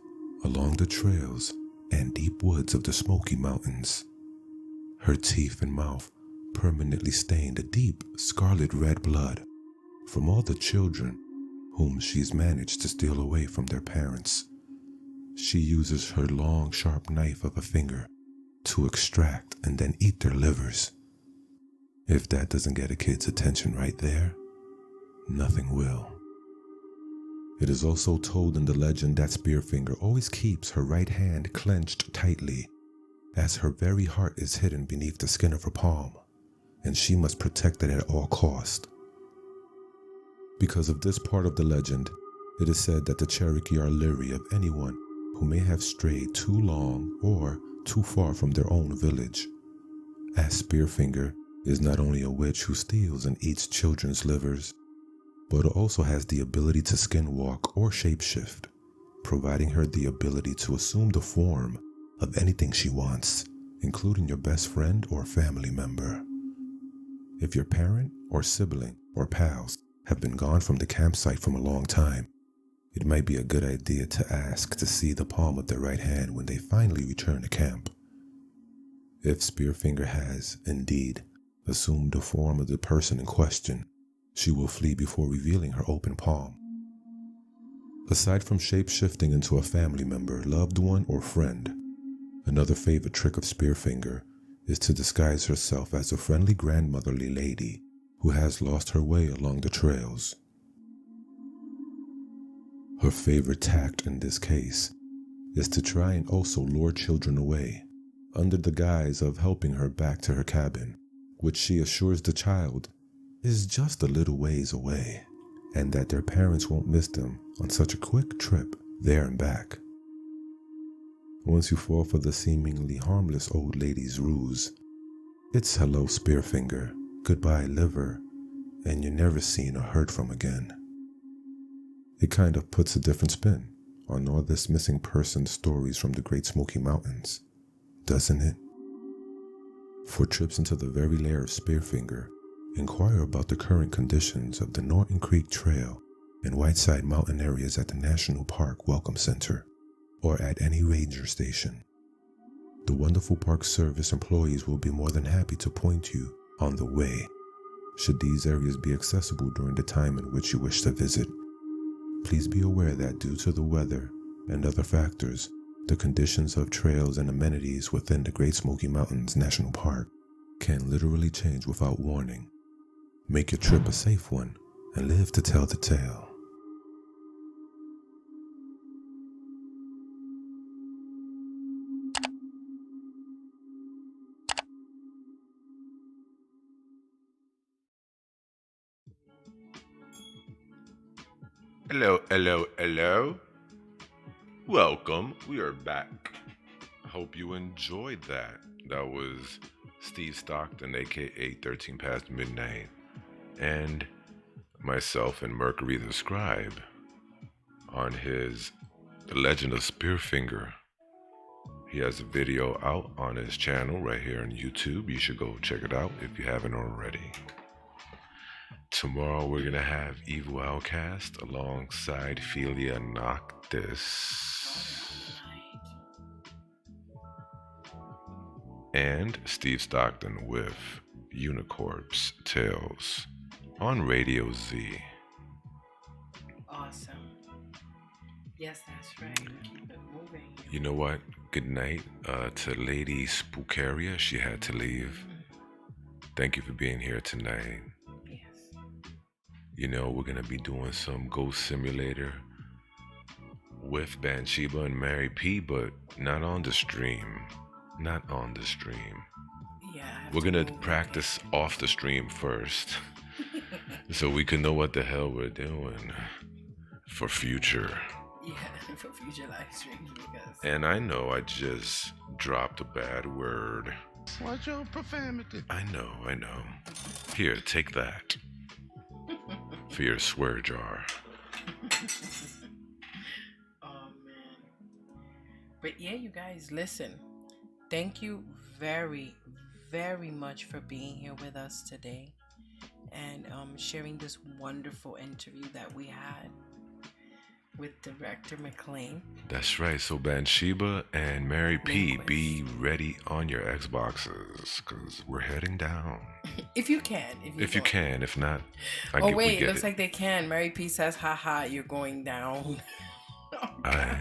along the trails and deep woods of the Smoky Mountains. Her teeth and mouth permanently stained a deep scarlet red blood from all the children whom she's managed to steal away from their parents. She uses her long, sharp knife of a finger to extract and then eat their livers. If that doesn't get a kid's attention right there, nothing will. It is also told in the legend that Spearfinger always keeps her right hand clenched tightly, as her very heart is hidden beneath the skin of her palm, and she must protect it at all cost. Because of this part of the legend, it is said that the Cherokee are leery of anyone who may have strayed too long or too far from their own village, as Spearfinger is not only a witch who steals and eats children's livers, but also has the ability to skinwalk or shapeshift, providing her the ability to assume the form of anything she wants, including your best friend or family member. If your parent or sibling or pals have been gone from the campsite from a long time, it might be a good idea to ask to see the palm of their right hand when they finally return to camp. If Spearfinger has, indeed, assumed the form of the person in question, she will flee before revealing her open palm. Aside from shape-shifting into a family member, loved one, or friend, another favorite trick of Spearfinger is to disguise herself as a friendly grandmotherly lady who has lost her way along the trails. Her favorite tact in this case is to try and also lure children away, under the guise of helping her back to her cabin, which she assures the child is just a little ways away, and that their parents won't miss them on such a quick trip there and back. Once you fall for the seemingly harmless old lady's ruse, it's hello Spearfinger, goodbye liver, and you're never seen or heard from again. It kind of puts a different spin on all this missing person stories from the Great Smoky Mountains, doesn't it? For trips into the very lair of Spearfinger, inquire about the current conditions of the Norton Creek Trail and Whiteside Mountain areas at the National Park Welcome Center, or at any ranger station. The wonderful Park Service employees will be more than happy to point you on the way, should these areas be accessible during the time in which you wish to visit. Please be aware that due to the weather and other factors, the conditions of trails and amenities within the Great Smoky Mountains National Park can literally change without warning. Make your trip a safe one and live to tell the tale. Hello, hello, hello. Welcome. We are back. Hope you enjoyed that. That was Steve Stockton, aka 13 Past Midnight, and myself and Mercury the Scribe on his The Legend of Spearfinger. He has a video out on his channel right here on YouTube. You should go check it out if you haven't already. Tomorrow we're gonna have Evil Outcast alongside Philia Noctis and Steve Stockton with Unicorp's Tales on Radio Z. Awesome. Yes, that's right. Keep it moving. You know what? Good night to Lady Spookaria. She had to leave. Thank you for being here tonight. Yes. You know, we're going to be doing some Ghost Simulator with Bathsheba and Mary P, but not on the stream. Not on the stream. Yeah. We're going to practice off the stream first so we can know what the hell we're doing for future. Yeah, for future live streams because... And I know I just dropped a bad word. What's your profanity? I know. Here, take that. For your swear jar. Oh, man. But yeah, you guys, listen. Thank you very, very much for being here with us today and sharing this wonderful interview that we had with director McLean. That's right. So Bathsheba and Mary P, be ready on your Xboxes because we're heading down. If you can. If you can. If not, oh wait, it looks like they can. Mary P says, haha, you're going down. Oh,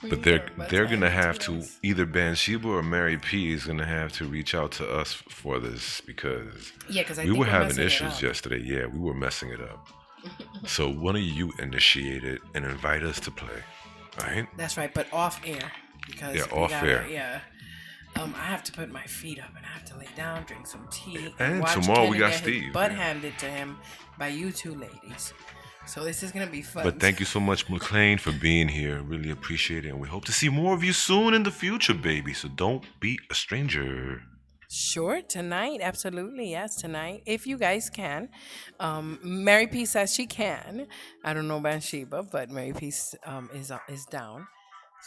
but they're gonna have to, either Bathsheba or Mary P is gonna have to reach out to us for this because we were having issues yesterday. Yeah, we were messing it up. So one of you initiate it and invite us to play, right? That's right, but off air because off air. Yeah, I have to put my feet up and I have to lay down, drink some tea, and watch tomorrow Ken we got get Steve. His butt handed to him by you two ladies. So this is gonna be fun. But thank you so much, McLean, for being here. Really appreciate it, and we hope to see more of you soon in the future, baby. So don't be a stranger. Sure, tonight, absolutely, yes, tonight, if you guys can. Mary P says she can. I don't know Bathsheba, but Mary P is down.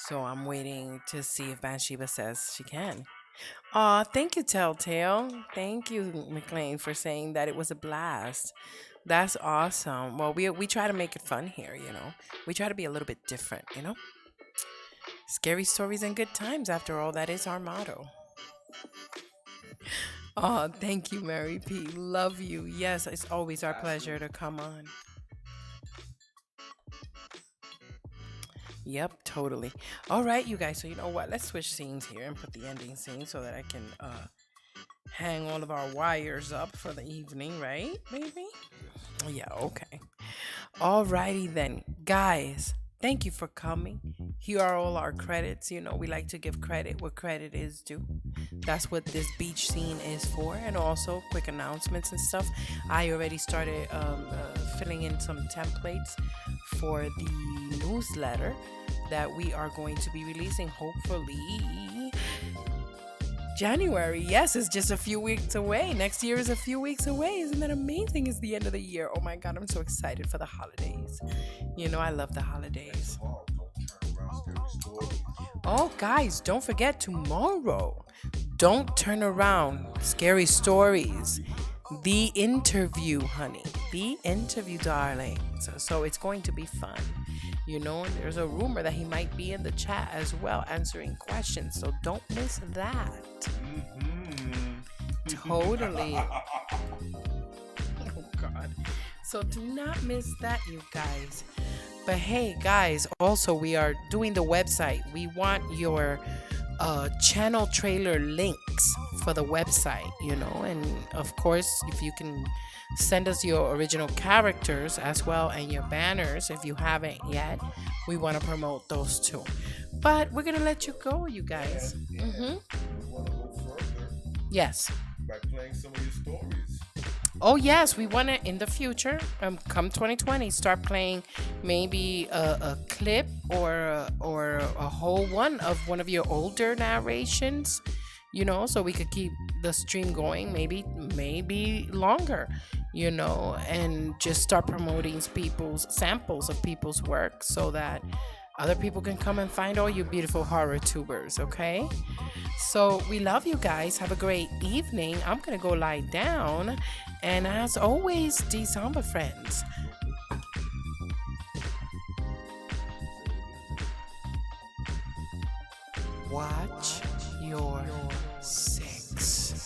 So I'm waiting to see if Bathsheba says she can. Thank you, Telltale. Thank you, McLean, for saying that it was a blast. That's awesome. Well, we try to make it fun here, you know. We try to be a little bit different, you know. Scary stories and good times, after all, that is our motto. Oh, thank you, Mary P. Love you. Yes, it's always our pleasure to come on. Yep, totally. All right, you guys. So you know what? Let's switch scenes here and put the ending scene so that I can hang all of our wires up for the evening, right, baby? Yeah, okay. All righty then. Guys, Thank you for coming. Here are all our credits. You know, we like to give credit where credit is due. That's what this beach scene is for. And also quick announcements and stuff. I already started filling in some templates for the newsletter that we are going to be releasing hopefully January. Yes, it's just a few weeks away. Next year is a few weeks away. Isn't that amazing? It's the end of the year. Oh my God, I'm so excited for the holidays. You know, I love the holidays. Oh, guys, don't forget tomorrow. Don't turn around. Scary stories. The interview, honey. The interview, darling. So it's going to be fun. You know, and there's a rumor that he might be in the chat as well, answering questions. So don't miss that. Totally. Oh, God. So do not miss that, you guys. But hey, guys, also we are doing the website. We want your channel trailer links for the website, you know, and of course, if you can send us your original characters as well and your banners if you haven't yet, we want to promote those too. But we're gonna let you go, you guys. We want to go further Yes. by playing some of your stories. Oh yes, we want to in the future, come 2020, start playing maybe a clip or a whole one of one of your older narrations, you know, so we could keep the stream going, maybe longer, you know, and just start promoting people's samples of people's work so that other people can come and find all you beautiful horror tubers, okay? So we love you guys. Have a great evening. I'm gonna go lie down. And as always, D-Samba friends. Watch your six.